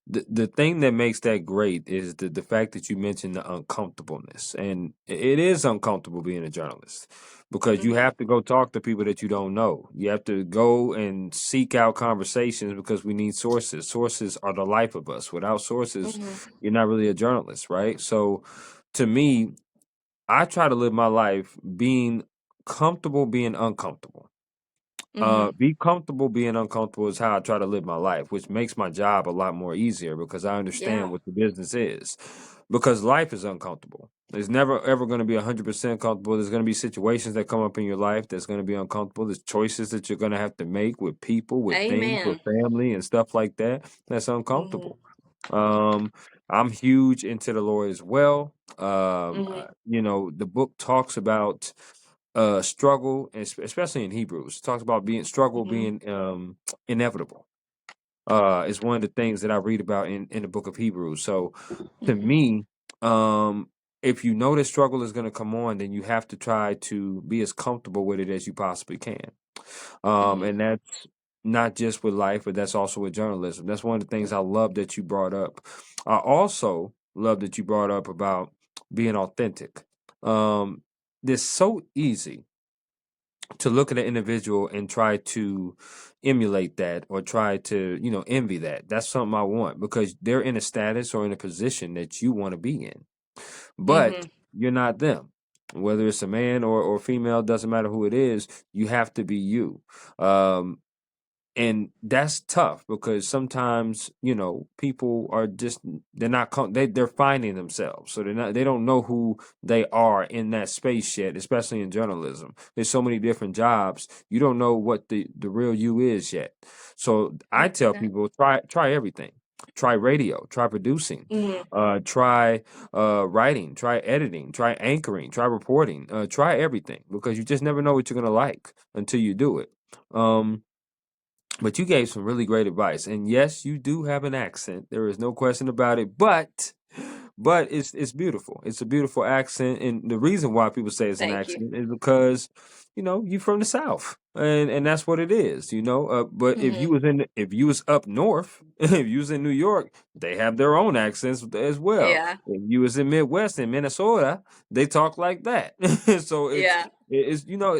the thing that makes that great is the fact that you mentioned the uncomfortableness. And it is uncomfortable being a journalist because you Mm-hmm. have to go talk to people that you don't know. You have to go and seek out conversations because we need sources. Sources are the life of us. Without sources, Mm-hmm. you're not really a journalist, right? So to me, I try to live my life being comfortable being uncomfortable. Mm-hmm. Be comfortable being uncomfortable is how I try to live my life, which makes my job a lot more easier because I understand Yeah. what the business is. Because life is uncomfortable. It's never ever going to be 100% comfortable. There's going to be situations that come up in your life that's going to be uncomfortable. There's choices that you're going to have to make with people, with things, with Amen. family, and stuff like that. That's Mm-hmm. uncomfortable. Um, I'm huge into the Lord as well. Mm-hmm. The book talks about struggle, especially in Hebrews, it talks about being struggle Mm-hmm. being inevitable. Is one of the things that I read about in the book of Hebrews. So to Mm-hmm. me, um, if you know that struggle is going to come on, then you have to try to be as comfortable with it as you possibly can. Mm-hmm. And that's not just with life, but that's also with journalism. That's one of the things I love that you brought up. I also love that you brought up about being authentic. Um, it's so easy to look at an individual and try to emulate that or try to, envy that. That's something I want because they're in a status or in a position that you want to be in. But Mhm. you're not them. Whether it's a man or female, doesn't matter who it is, you have to be you. Um, and that's tough because sometimes people are just they're not they're finding themselves, so they don't know who they are in that space yet, especially in journalism. There's so many different jobs, you don't know what the real you is yet. So I tell 100%. people, try everything. Try radio, try producing, Mhm. try writing, try editing, try anchoring, try reporting, try everything, because you just never know what you're going to like until you do it. But you gave some really great advice. And yes, you do have an accent. There is no question about it. But it's beautiful. It's a beautiful accent. And the reason why people say it's an Thank you. accent is because, you're from the South. And that's what it is, but Mhm. if you was up north, if you was in New York, they have their own accents as well. Yeah. If you was in Midwest in Minnesota, they talk like that. So Yeah.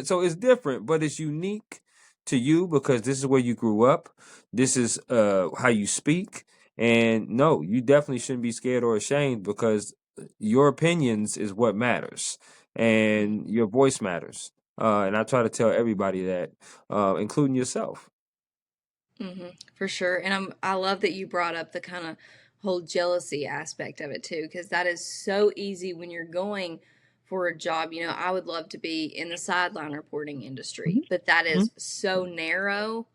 so it's different, but it's unique to you because this is where you grew up. This is how you speak. And no, you definitely shouldn't be scared or ashamed because your opinions is what matters Mhm. and your voice matters. And I try to tell everybody that, including yourself. For sure. And I love that you brought up the kind of whole jealousy aspect of it too, because that is so easy when you're going for a job. I would love to be in the sideline reporting industry, but that Mhm. is so narrow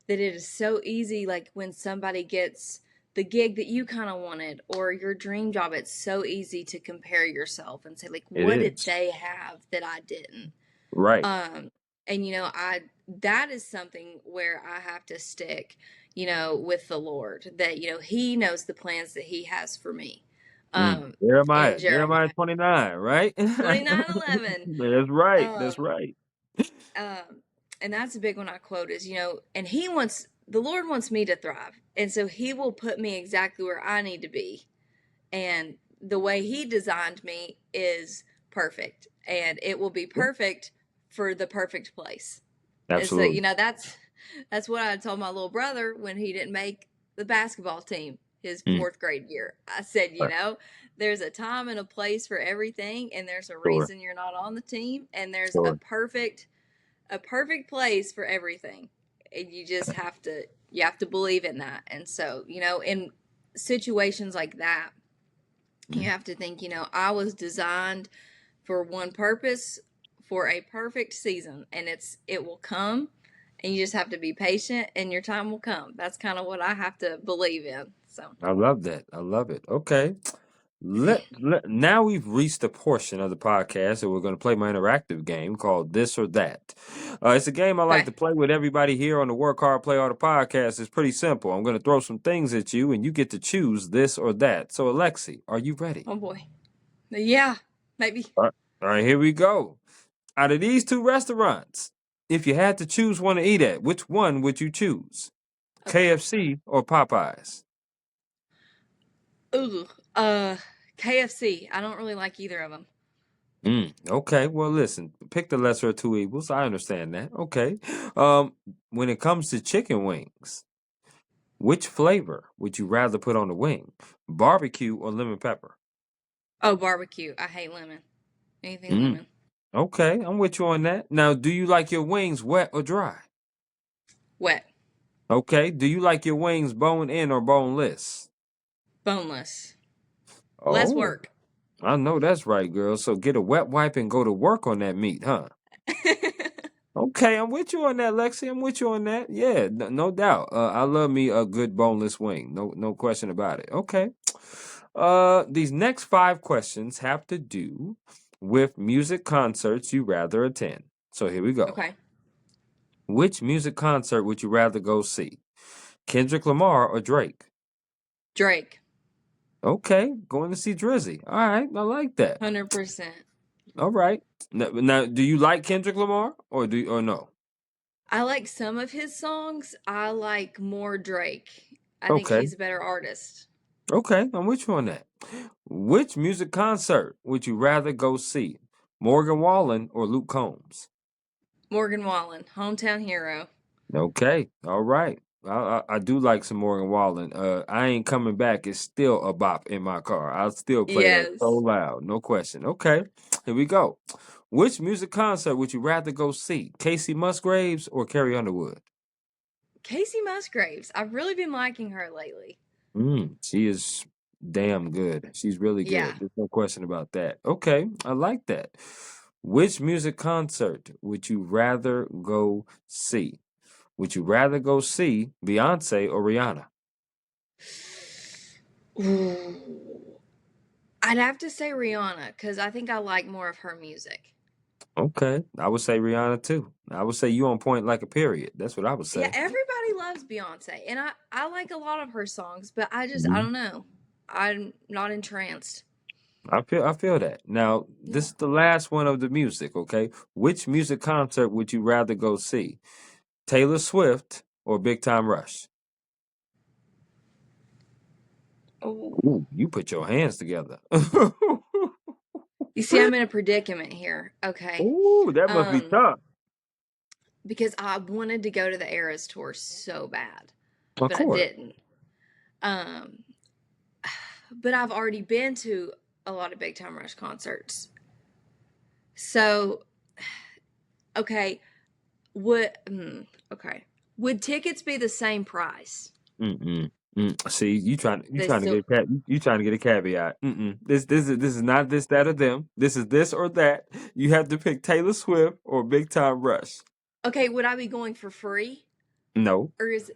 that it is so easy. Like when somebody gets the gig that you kind of wanted or your dream job, it's so easy to compare yourself and say, like, It what did is. they have that I didn't? Right. Um, and I that is something where I have to stick, with the Lord, that He knows the plans that He has for me. In Jeremiah Jeremiah 29, right? 29:11. That's right. That's Um, right. um, and that's a big one I quote is, and the Lord wants me to thrive. And so He will put me exactly where I need to be. And the way He designed me is perfect. And it will be Yeah, perfect for the perfect place. And so, absolutely. that's what I told my little brother when he didn't make the basketball team his Mm, fourth grade year. I said, right. there's a time and a place for everything, and there's a Sure. reason you're not on the team, and there's Sure. a perfect place for everything. And you have to believe in that. And so, in situations like that, you Mm. have to think, I was designed for one purpose for a perfect season, and it will come, and you just have to be patient and your time will come. That's kind of what I have to believe in. So, I love that. I love it. Okay. Now we've reached a portion of the podcast and we're going to play my interactive game called This or That. It's a game I like okay. to play with everybody here on the Work Hard, Play Harder podcast. It's pretty simple. I'm going to throw some things at you and you get to choose this or that. So, Alexi, are you ready? Oh boy. Yeah, maybe. All right, here we go. Out of these two restaurants, if you had to choose one to eat at, which one would you choose? Okay. KFC or Popeyes? Ooh. Uh KFC. I don't really like either of them. Okay, well, listen, pick the lesser of two evils. I understand that. Okay. Um, when it comes to chicken wings, which flavor would you rather put on the wing? Barbecue or lemon pepper? Oh, barbecue. I hate lemon. Anything Mm. lemon. Okay, I'm with you on that. Now, do you like your wings wet or dry? Wet. Okay. Do you like your wings bone in or boneless? Boneless. Less Oh, work. I know that's right, girl. So get a wet wipe and go to work on that meat, huh? Okay, I'm with you on that, Lexi. I'm with you on that. Yeah, no doubt. I love me a good boneless wing. No question about it. Okay. These next five questions have to do with music concerts you rather attend. So here we go. Okay. Which music concert would you rather go see? Kendrick Lamar or Drake? Drake. Okay, going to see Drizzy. All right, I like that. 100%. All right. Now, do you like Kendrick Lamar or no? I like some of his songs. I like more Drake. I think Okay. he's a better artist. Okay, I'm with you on that. Which music concert would you rather go see? Morgan Wallen or Luke Combs? Morgan Wallen, hometown hero. Okay, all right. I do like some Morgan Wallen. I ain't coming back. It's still a bop in my car. I'll still play that so Yes. loud, no question. Okay, here we go. Which music concert would you rather go see? Casey Musgraves or Carrie Underwood? Casey Musgraves. I've really been liking her lately. She is damn good. She's really Yeah. good. There's no question about that. Okay, I like that. Which music concert would you rather go see? Would you rather go see Beyonce or Rihanna? Ooh. I'd have to say Rihanna because I think I like more of her music. Okay, I would say Rihanna too. I would say you on point like a period. That's what I would Yeah, say. everybody loves Beyonce, and I like a lot of her songs, but I Mhm. don't know. I'm not entranced. I feel that. Now, this Yeah. is the last one of the music, okay? Which music concert would you rather go see? Taylor Swift or Big Time Rush? Oh, Ooh, you put your hands together. you see, I'm in a predicament here. Okay, Ooh, that must be um, tough. because I wanted to go to the Eras tour so bad, Of but I course. didn't. Um, but I've already been to a lot of Big Time Rush concerts. So, okay, would okay, would tickets be the same price? Mm-mm. See, you They trying to get still a you trying to get a caveat. This is not this that or them. This is this or that. You have to pick Taylor Swift or Big Time Rush. okay? Would I be going for free, No. or is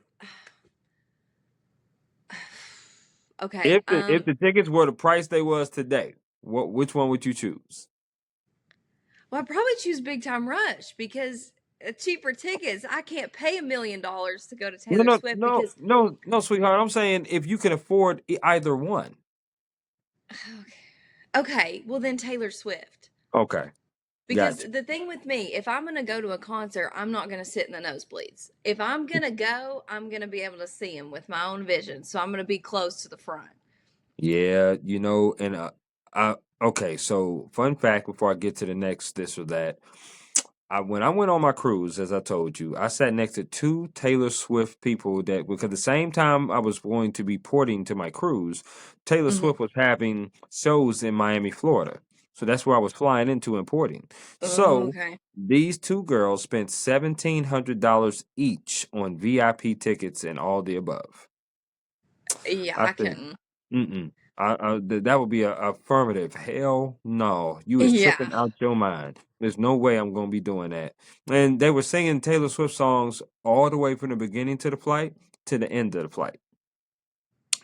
okay? If the tickets were the price they was today, which one would you choose? Well, I'd probably choose Big Time Rush because cheaper tickets. I can't pay $1 million to go to No, Taylor no, Swift no, because no, no, sweetheart. I'm saying if you can afford either one. okay, okay, well then Taylor Swift. Okay, Because gotcha. the thing with me, if I'm gonna go to a concert, I'm not gonna sit in the nosebleeds. If I'm gonna go, I'm gonna be able to see him with my own vision. So I'm gonna be close to the front. Yeah, and okay. So, fun fact before I get to the next this or that, when I went on my cruise, as I told you, I sat next to two Taylor Swift people that because the same time I was going to be porting to my cruise, Taylor Hmm. Swift was having shows in Miami, Florida. So that's where I was flying into and porting. Oh, So okay. these two girls spent $1,700 each on VIP tickets and all the above. Yeah, I I said, couldn't. mm-mm. That would be a affirmative. Hell no. You is Yeah. tripping out your mind. There's no way I'm gonna be doing that. And they were singing Taylor Swift songs all the way from the beginning to the flight to the end of the flight.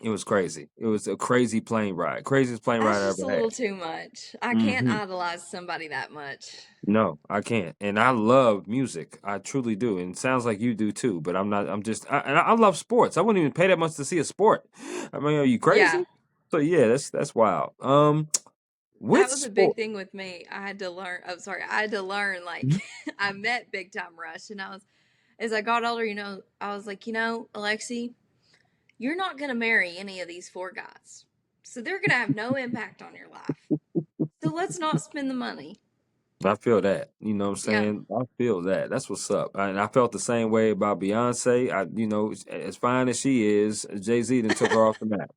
It was crazy. It was a crazy plane ride. Craziest plane That's ride I just a ever had. little too much. I can't Hmm. idolize somebody that much. No, I can't. And I love music. I truly do. And it sounds like you do too. But I'm not. I'm just. And I love sports. I wouldn't even pay that much to see a sport. I mean, are you Yeah. crazy? So yeah, that's wild. Which That was a big sport? thing with me. I had to learn. Oh, sorry. I had to learn. Like, Mhm. I met Big Time Rush, and as I got older, I was like, Alexie, you're not gonna marry any of these four guys, so they're gonna have no impact on your life. So let's not spend the money. I feel that. You know what I'm Yeah, saying? I feel that. That's what's up. And I felt the same way about Beyonce. As fine as she is, Jay-Z then took her off the map.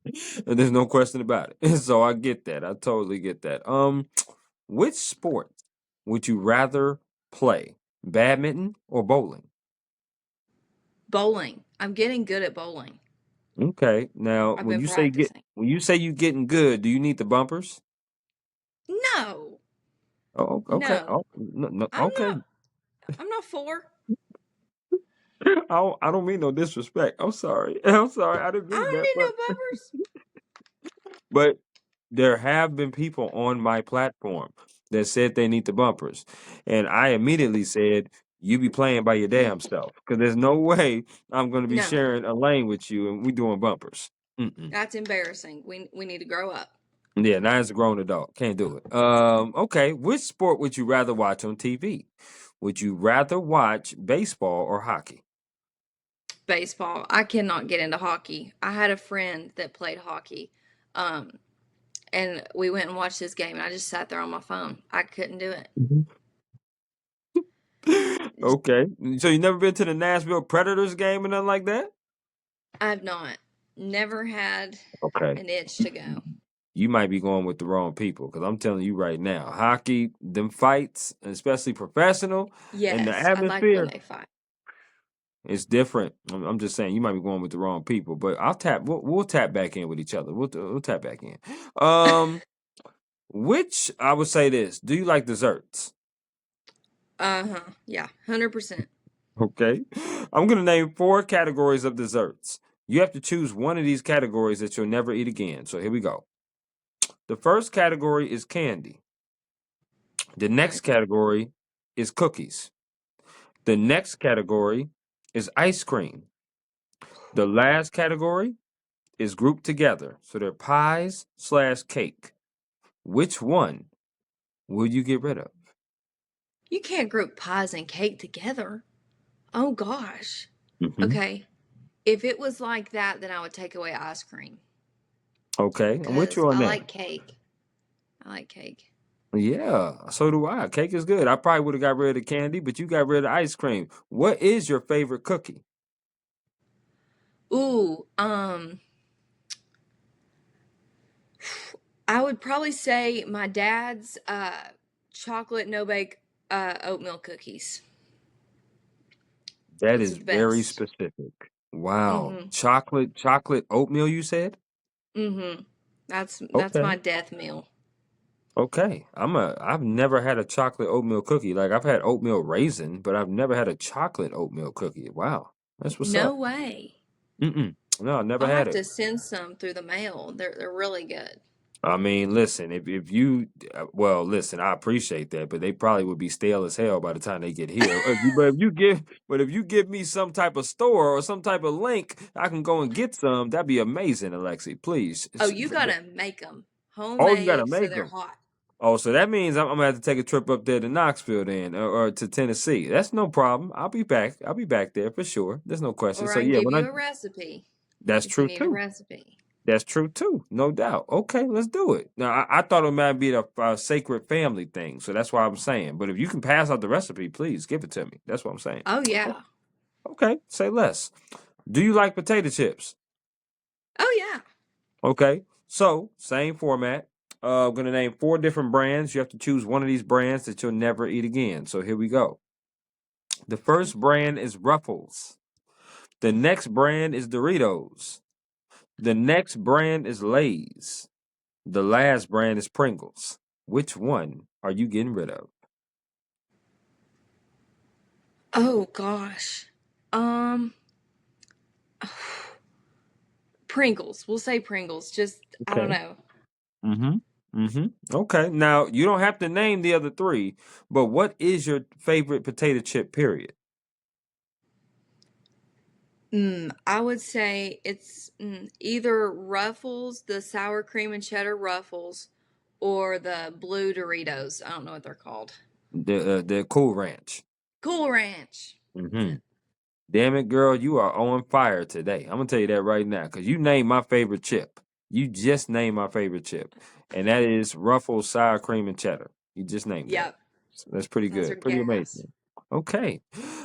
And there's no question about it. So I get that. I totally get that. Which sport would you rather play? Badminton or bowling? bowling. I'm getting good at bowling. Okay. Now, I've been practicing. when you say you getting good, do you need the bumpers? No, Oh, okay. no, Oh, no, no, I'm okay. not. I'm not four. I don't mean no disrespect. I'm sorry. I'm sorry. I didn't I mean don't that, need but no bumpers. but there have been people on my platform that said they need the bumpers, and I immediately said, "You be playing by your damn self, because there's no way I'm going to be No, sharing a lane with you and we doing bumpers." Mm-mm. that's embarrassing. We need to grow up. Yeah, now as a grown adult, can't do it. Okay. Which sport would you rather watch on TV? Would you rather watch baseball or hockey? Baseball. I cannot get into hockey. I had a friend that played hockey. Um, and we went and watched this game and I just sat there on my phone. I couldn't do it. Okay. So you never been to the Nashville Predators game or nothing like that? I've not. Never had Okay. an itch to go. You might be going with the wrong people because I'm telling you right now, hockey, them fights, especially professional, and the Yes, I like when atmosphere, they fight. it's different. I'm just saying you might be going with the wrong people, but I'll tap. We'll tap back in with each other. We'll tap back in. Um, which I would say this: do you like desserts? Uh-huh. Yeah, 100%. Okay, I'm gonna name four categories of desserts. You have to choose one of these categories that you'll never eat again. So here we go. The first category is candy. The next Okay. category is cookies. The next category is ice cream. The last category is grouped together. So they're pies slash cake. Which one will you get rid of? You can't group pies and cake together. Oh gosh. Hmm. Okay. If it was like that, then I would take away ice cream Okay, I'm with because you on I that. like cake. I like cake. Yeah, so do I. Cake is good. I probably would have got rid of the candy, but you got rid of the ice cream. What is your favorite cookie? Ooh, I would probably say my dad's chocolate no bake oatmeal cookies. That Those are is the very best. specific. Wow. Mm-hmm. Chocolate oatmeal, you said? Mm-hmm. That's Okay. my death meal. Okay. I've never had a chocolate oatmeal cookie. Like I've had oatmeal raisin, but I've never had a chocolate oatmeal cookie. Wow. That's what's No up. way. Mm-mm. No, I never I'll had have it. to send some through the mail. They're really good. I mean, listen, if you well, listen, I appreciate that, but they probably would be stale as hell by the time they get here. But if you give me some type of store or some type of link, I can go and get some. That'd be amazing, Alexi. Please. Oh, you gotta make them Oh, you gotta homemade so make they're them. hot. Oh, so that means I'm gonna have to take a trip up there to Knoxville then, or to Tennessee. That's no problem. I'll be back. I'll be back there for sure. There's no question. Or So I can yeah, give when I you a recipe that's if you true need a too. recipe. That's true too, no doubt. Okay, let's do it. Now, I thought it might be a sacred family thing, so that's why I'm saying. But if you can pass out the recipe, please give it to me. That's what I'm saying. Oh O- yeah. Okay, say less. Do you like potato chips? Oh yeah. Okay, so same format. I'm gonna name four different brands. You have to choose one of these brands that you'll never eat again. So here we go. The Okay. first brand is Ruffles. The next brand is Doritos. The next brand is Lay's. The last brand is Pringles. Which one are you getting rid of? Oh gosh. Um Pringles. We'll say Pringles. Just I don't Okay. know. Mm-hmm. Mm-hmm. Okay. Now you don't have to name the other three, but what is your favorite potato chip, period? I would say it's either Ruffles, the sour cream and cheddar Ruffles, or the blue Doritos. I don't know what they're called. The Cool Ranch. Cool Ranch. That's Mm-hmm. it. Damn it, girl, you are on fire today. I'm gonna tell you that right now, because you named my favorite chip. You just named my favorite chip, and that is Ruffles sour cream and cheddar. You just named that. Yep. So that's pretty Those are good, pretty gas. amazing. Okay,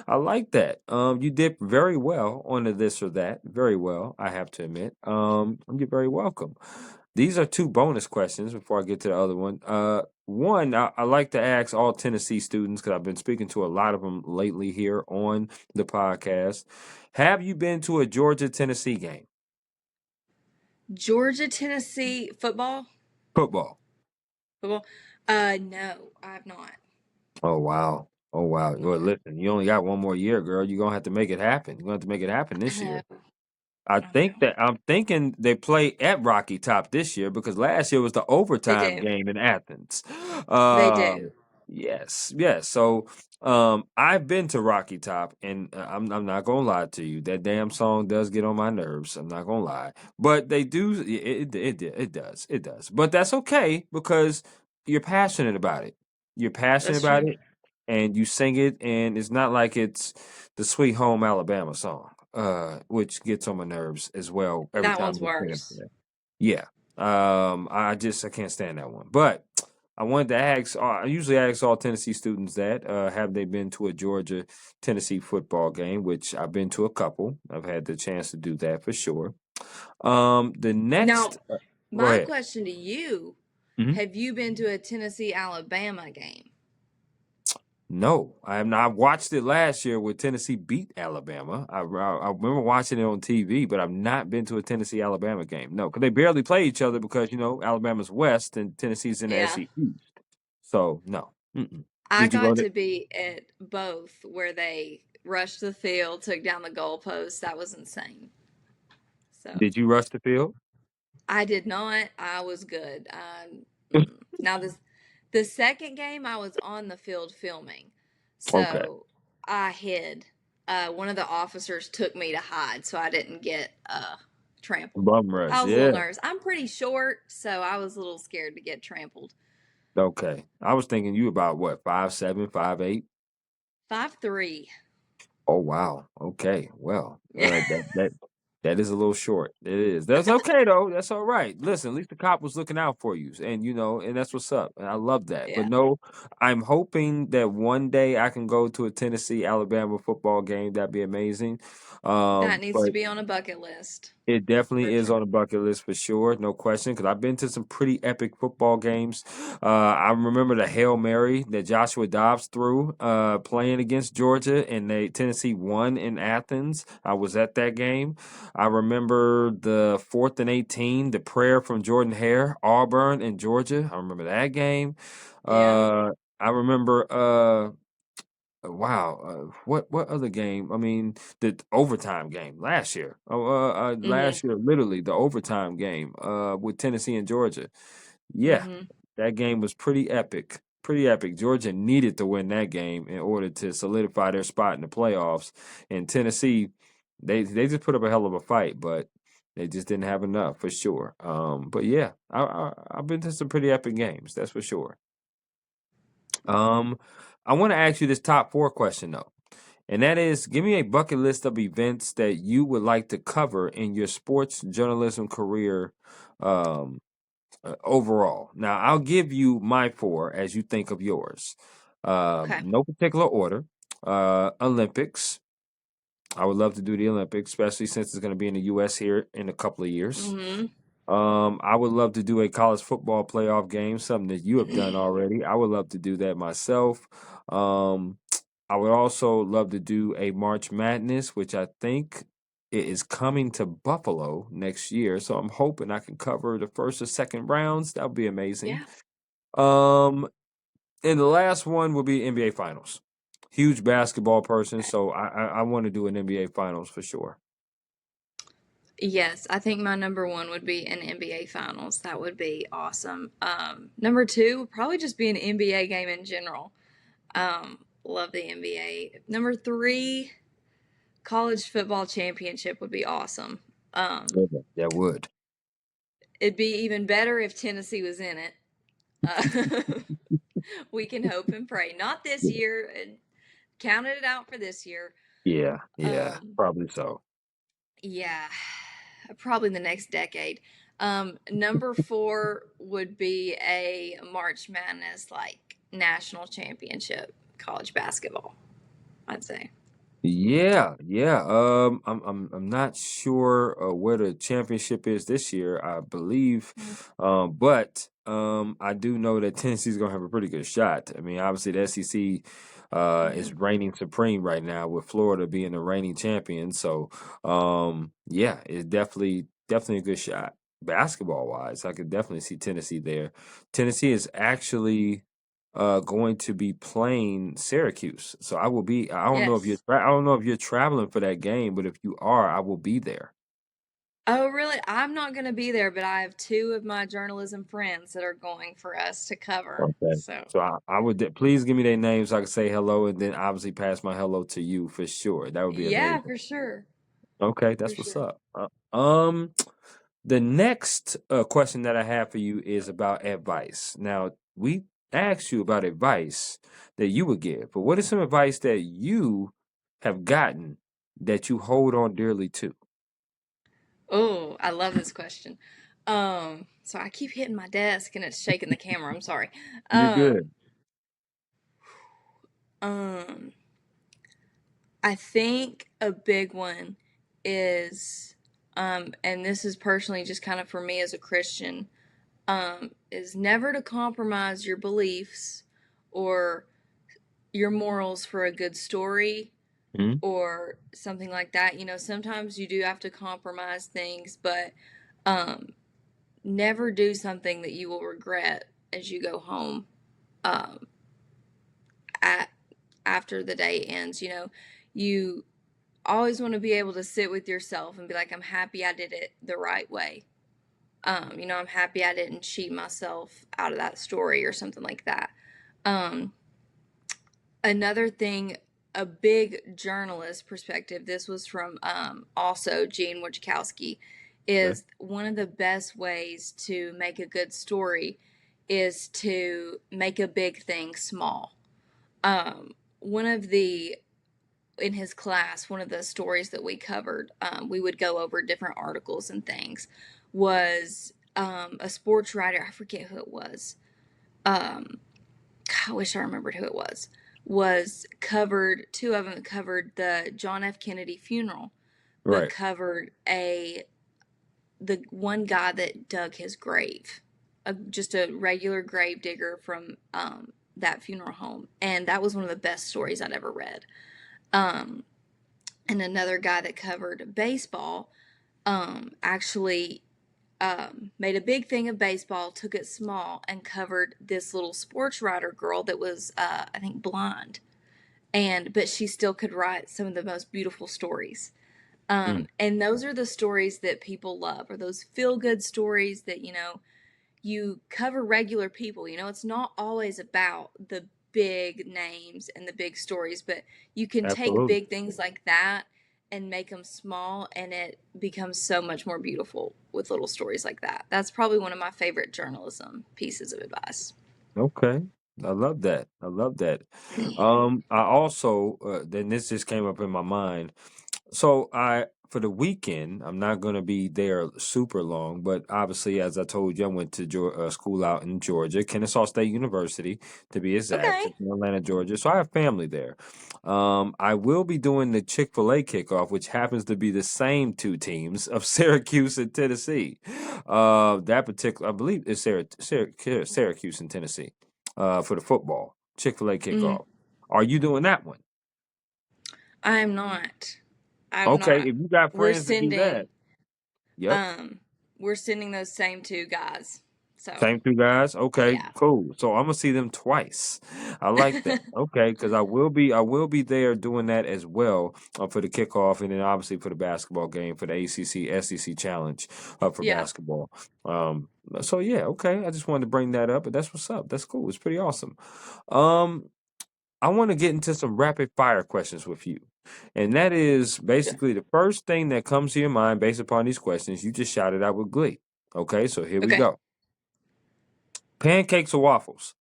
I like that. You did very well on the this or that. Very well, I have to admit. You're very welcome. These are two bonus questions before I get to the other one. One, I like to ask all Tennessee students because I've been speaking to a lot of them lately here on the podcast. Have you been to a Georgia Tennessee game? Georgia, Tennessee football. Football. Football. No, I've not. Oh wow. Oh wow. Well, Yeah. listen, you only got one more year, girl. You're gonna have to make it happen. You're gonna have to make it happen I this know. year. I I think know. that I'm thinking they play at Rocky Top this year because last year was the They overtime do. game in Athens. They Uh do. yes, yes. So I've been to Rocky Top and I'm not gonna lie to you. That damn song does get on my nerves. I'm not gonna lie. But they do it does. But that's okay because you're passionate about it. You're passionate That's about true. it and you sing it and it's not like it's the Sweet Home Alabama song, which gets on my nerves as well every That time one's they sing it. worse. Yeah. I can't stand that one. But I wanted to ask. I usually ask all Tennessee students that have they been to a Georgia Tennessee football game, which I've been to a couple. I've had the chance to do that for sure. The Now, next, go my ahead. question to you, Mhm. have you been to a Tennessee Alabama game? No, I have not. I watched it last year when Tennessee beat Alabama. I remember watching it on TV, but I've not been to a Tennessee Alabama game. No, because they barely play each other because Alabama's West and Tennessee's in the Yeah. SEC East. So no. Mm-mm. I Did you go got to? to be at both where they rushed the field, took down the goalpost. That was insane. So Did you rush the field? I did not. I was good. Now the second game I was on the field filming, Okay. so I hid. One of the officers took me to hide, so I didn't get trampled. Bum I rush. was a little Yeah. nervous. I'm pretty short, so I was a little scared to get trampled. Okay. I was thinking you about what, 5'7", 5'8"? 5'3". Oh wow. Okay. Well, Yeah, that is a little short. It is. That's okay though. That's all right. Listen, at least the cop was looking out for you, and and that's what's up. And I love that. But yeah. no, I'm hoping that one day I can go to a Tennessee Alabama football game. That'd be amazing. That needs to But be on a bucket list it for definitely is sure. on the bucket list for sure, no question. Because I've been to some pretty epic football games. I remember the Hail Mary that Joshua Dobbs threw playing against Georgia, and Tennessee won in Athens. I was at that game. I remember the 4th and 18, the prayer from Jordan Hare, Auburn and Georgia. I remember that game. Yeah. I remember. Wow. What other game? I mean, the overtime game last year. Mhm. Last year, literally the overtime game. With Tennessee and Georgia. Yeah, Mhm. that game was pretty epic. Pretty epic. Georgia needed to win that game in order to solidify their spot in the playoffs. And Tennessee, they just put up a hell of a fight, but they just didn't have enough for sure. But yeah, I've been to some pretty epic games. That's for sure. Um, I want to ask you this top four question though. And that is, give me a bucket list of events that you would like to cover in your sports journalism career overall. Now, I'll give you my four as you think of yours. Okay. No particular order. Olympics. I would love to do the Olympics, especially since it's going to be in the U.S. here in a couple of years. Mhm. I would love to do a college football playoff game, something that you have done already. I would love to do that myself. Um, I would also love to do a March Madness, which I think it is coming to Buffalo next year. So I'm hoping I can cover the first or second rounds. That would be amazing. Yeah. Um, and the last one will be NBA Finals. Huge basketball person, so I want to do an NBA Finals for sure. Yes, I think my number one would be an NBA Finals. That would be awesome. Number two would probably just be an NBA game in general. Love the NBA. Number three, college football championship would be awesome. Um, Yeah, that would. it'd be even better if Tennessee was in it. Uh, we can hope and pray. Not this year. Counted it out for this year. Yeah, Um, probably so. yeah, probably the next decade. Number four would be a March Madness like national championship college basketball. I'd say. Yeah, yeah. I'm not sure where the championship is this year. I believe, but I do know that Tennessee's gonna have a pretty good shot. I mean, obviously the SEC Mm-hmm. is reigning supreme right now with Florida being the reigning champion. So, yeah, it's definitely a good shot. Basketball wise, I could definitely see Tennessee there. Tennessee is actually going to be playing Syracuse. So I will be. Yes. I don't know if you're traveling for that game, but if you are, I will be there. Oh, really? I'm not going to be there, but I have two of my journalism friends that are going for us to cover. Okay. So, So I would please give me their names so I can say hello, and then obviously pass my hello to you for sure. That would be yeah, amazing. for sure. Okay, For that's what's sure. up. The next question that I have for you is about advice. Now, we asked you about advice that you would give, but what is some advice that you have gotten that you hold on dearly to? Oh, I love this question. So I keep hitting my desk and it's shaking the camera. I'm sorry. You're Um, good. um, I think a big one is, and this is personally just kind of for me as a Christian, is never to compromise your beliefs or your morals for a good story Mhm. or something like that. You know, sometimes you do have to compromise things, but um, never do something that you will regret as you go home um, at, after the day ends. You know, you always want to be able to sit with yourself and be like, I'm happy I did it the right way. You know, I'm happy I didn't cheat myself out of that story or something like that. Um, Another thing, a big journalist perspective, this was from also Gene Wojciechowski, Okay. is one of the best ways to make a good story is to make a big thing small. One of the in his class, one of the stories that we covered, we would go over different articles and things, was a sports writer. I forget who it was. Um, I wish I remembered who it was. Was covered, two of them covered the John F. Kennedy funeral, but Right. covered the one guy that dug his grave, just a regular grave digger from that funeral home, and that was one of the best stories I'd ever read. Um, and another guy that covered baseball actually made a big thing of baseball, took it small, and covered this little sports writer girl that was, I think, blind, and but she still could write some of the most beautiful stories. Mm. And those are the stories that people love, or those feel good stories that you cover regular people. You know, it's not always about the big names and the big stories, but you can take Absolutely. big things like that and make them small, and it becomes so much more beautiful with little stories like that. That's probably one of my favorite journalism pieces of advice. Okay. I love that. I love that. I also then this just came up in my mind. So I for the weekend, I'm not going to be there super long, but obviously, as I told you, I went to school out in Georgia, Kennesaw State University, to be exact, Okay. it's in Atlanta, Georgia. So I have family there. I will be doing the Chick-fil-A kickoff, which happens to be the same two teams of Syracuse and Tennessee. That particular, I believe, is Syracuse and Tennessee for the football Chick-fil-A Mm, kickoff. Are you doing that one? I am not. I'm Okay, not. if you got We're friends that do that, sending yep. um we're sending those same two guys. So, Same two guys? Okay, yeah. cool. So I'm gonna see them twice. I like that. Okay, because I will be there doing that as well for the kickoff, and then obviously for the basketball game for the ACC SEC challenge for Yeah. basketball. So yeah, okay. I just wanted to bring that up, but that's what's up. That's cool. It's pretty awesome. Um, I want to get into some rapid fire questions with you, and that is basically the first thing that comes to your mind based upon these questions. You just shout it out with glee. Okay, so here we Okay. go. Pancakes or waffles?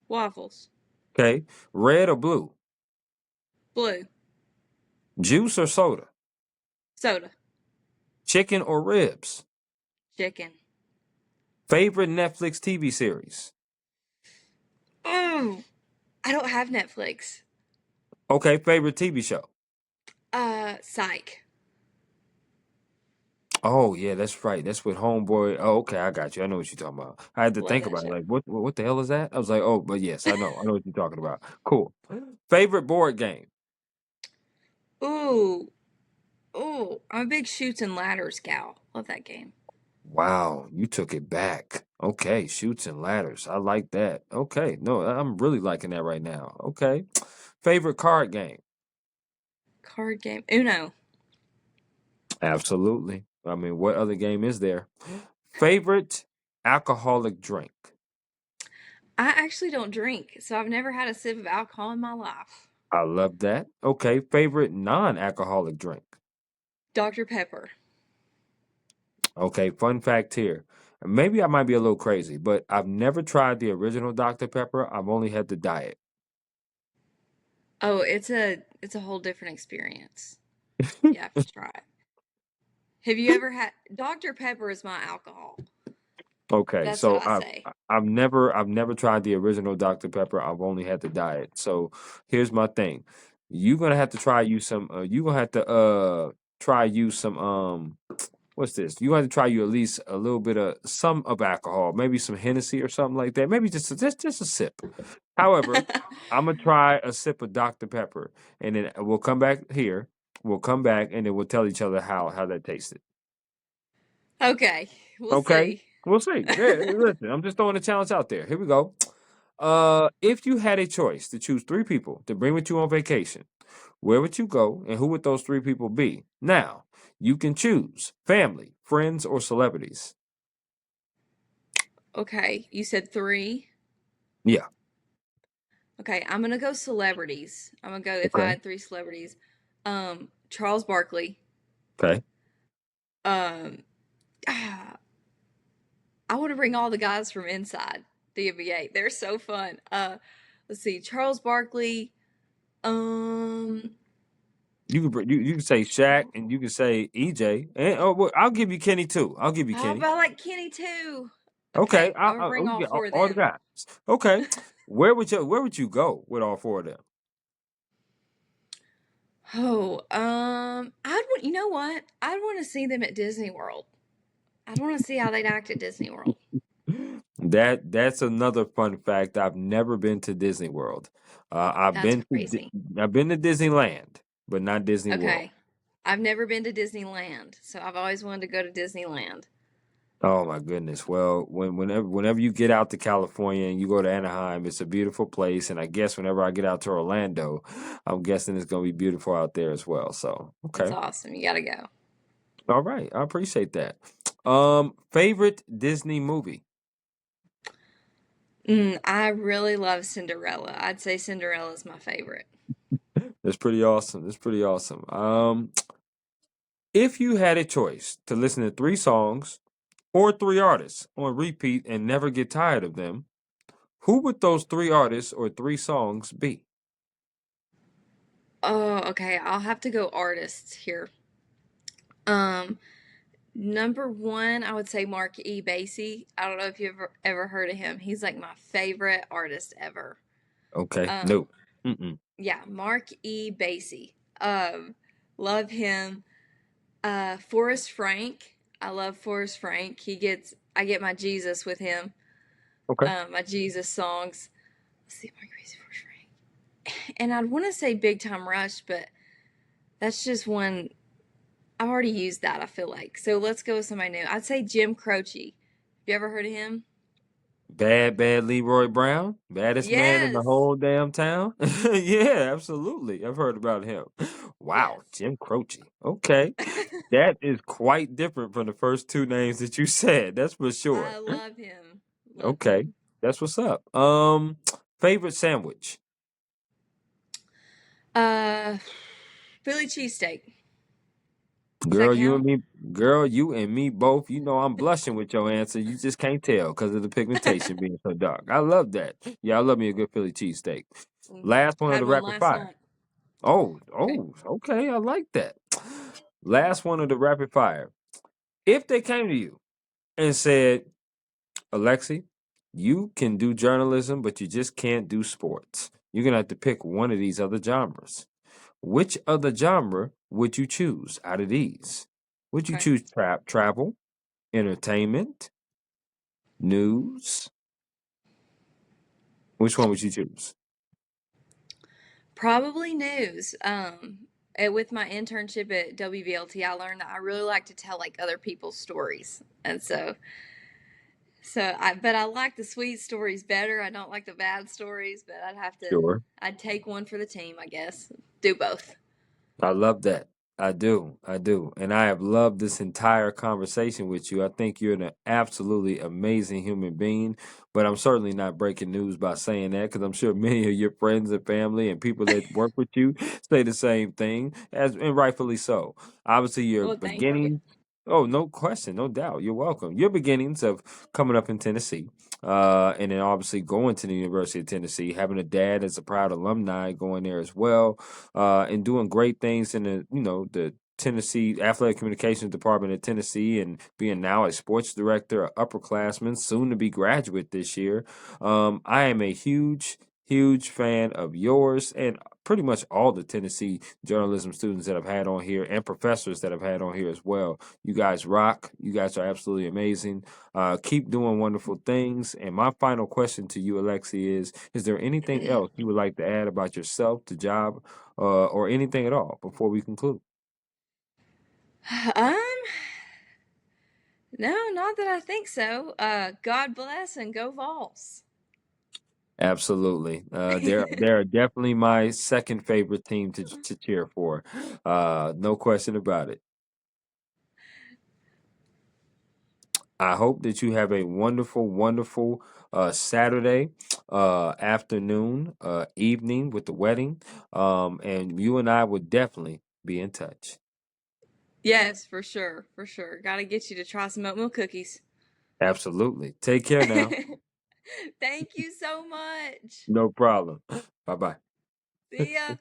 Waffles. Okay. Red or blue? Blue. Juice or soda? Soda. Chicken or ribs? Chicken. Favorite Netflix TV series? Oh, I don't have Netflix. Okay. Favorite TV show? Psych. Oh yeah, that's right. That's with Homeboy. Oh, okay, I got you. I know what you're talking about. I had to Love think that about it. show. Like, what the hell is that? I was like, oh, but yes, I know. I know what you're talking about. Cool. Favorite board game? Ooh, ooh. I'm a big shoots and ladders gal. Love that game. Wow, you took it back. Okay, shoots and ladders. I like that. Okay, no, I'm really liking that right now. Okay. Favorite card game? Card game. Uno. Absolutely. I mean, what other game is there? Favorite alcoholic drink? I actually don't drink, so I've never had a sip of alcohol in my life. I love that. Okay, favorite non-alcoholic drink? Dr. Pepper. Okay, fun fact here. Maybe I might be a little crazy, but I've never tried the original Dr. Pepper. I've only had the diet. Oh, it's a whole different experience. You have to try it. Have you ever had Dr. Pepper is my alcohol. Okay, That's what so I say. I've never tried the original Dr. Pepper. I've only had the diet. So here's my thing. You're gonna have to try you some you're gonna have to try you some what's this? You have to try you at least a little bit of some of alcohol, maybe some Hennessy or something like that. Maybe just a sip. However, I'm gonna try a sip of Dr. Pepper and then we'll come back here. We'll come back and then we'll tell each other how that tasted. Okay, we'll Okay? see. We'll see. Yeah, listen, I'm just throwing a challenge out there. Here we go. If you had a choice to choose three people to bring with you on vacation, where would you go and who would those three people be? Now, you can choose family, friends, or celebrities. Okay, you said three. Yeah. Okay, I'm gonna go celebrities. I'm gonna go if I Okay. had three celebrities. Charles Barkley. Okay. Um, I want to bring all the guys from inside the NBA. They're so fun. Let's see, Charles Barkley. Um, You can say Shaq and you can say EJ and oh well, I'll give you Kenny too. I'll give you how Kenny. about like Kenny too? Okay. Okay, I'm gonna bring all Yeah, four of all the them. guys. Okay. Where would you go with all four of them? Oh, I'd want. You know what? I'd want to see them at Disney World. I'd want to see how they'd act at Disney World. That's another fun fact. I've never been to Disney World. I've That's been to crazy. I've been to Disneyland, but not Disney World. Okay, I've never been to Disneyland, so I've always wanted to go to Disneyland. Oh my goodness. Well, whenever you get out to California and you go to Anaheim, it's a beautiful place. And I guess whenever I get out to Orlando, I'm guessing it's gonna be beautiful out there as well. So It's okay. awesome. You gotta go. All right. I appreciate that. Favorite Disney movie? I really love Cinderella. I'd say Cinderella's my favorite. That's pretty awesome. That's pretty awesome. If you had a choice to listen to three songs or three artists on repeat and never get tired of them, who would those three artists or three songs be? Oh, okay. I'll have to go artists here. Um, Number one, I would say Mark E. Basie. I don't know if you've ever heard of him. He's like my favorite artist ever. Okay, Um, no. Mm-mm. yeah, Mark E. Basie. Love him. Forrest Frank. I love Forrest Frank. I get my Jesus with him. Okay. My Jesus songs. Let's see, Mark E. Basie, Forrest Frank. And I'd want to say Big Time Rush, but that's just one. I've already used that, I feel like. So let's go with somebody new. I'd say Jim Croce. Have you ever heard of him? Bad Leroy Brown, baddest man in the Yes. whole damn town. Yeah, absolutely. I've heard about him. Wow, Yes. Jim Croce. Okay, that is quite different from the first two names that you said. That's for I sure. love him. Love Okay, him. that's what's up. Favorite sandwich. Uh, Philly cheesesteak. Does that Girl, count? you and me both. You know I'm blushing with your answer. You just can't tell because of the pigmentation being so dark. I love that. Yeah, I love me a good Philly cheesesteak. Last one of the Had one rapid last fire. night. Okay. Okay, I like that. Last one of the rapid fire. If they came to you and said, Alexi, you can do journalism, but you just can't do sports. You're gonna have to pick one of these other genres. Which other genre would you choose out of these? Would you Okay. choose travel, entertainment, news? Which one would you choose? Probably news. With my internship at WVLT, I learned that I really like to tell like other people's stories, and but I like the sweet stories better. I don't like the bad stories, but Sure. I'd take one for the team, I guess. Do both. I love that. I do. I do. And I have loved this entire conversation with you. I think you're an absolutely amazing human being. But I'm certainly not breaking news by saying that because I'm sure many of your friends and family and people that work with you say the same thing, and rightfully so. Obviously, your Well, thank you. beginnings. Oh, no question, no doubt. You're welcome. Your beginnings of coming up in Tennessee, and then obviously going to the University of Tennessee, having a dad as a proud alumni going there as well, and doing great things in the Tennessee Athletic Communications Department at Tennessee and being now a sports director, an upperclassman, soon to be graduate this year. I am a huge fan of yours and pretty much all the Tennessee journalism students that I've had on here and professors that I've had on here as well. You guys rock. You guys are absolutely amazing. Keep doing wonderful things. And my final question to you, Alexi, is there anything else you would like to add about yourself, the job, or anything at all before we conclude? Um, no, not that I think so. God bless and go Vols. Absolutely. They're definitely my second favorite team to cheer for. No question about it. I hope that you have a wonderful Saturday afternoon, evening with the wedding. And you and I would definitely be in touch. Yes, for sure, for sure. Got to get you to try some oatmeal cookies. Absolutely. Take care now. Thank you so much. No problem. Bye bye. See ya.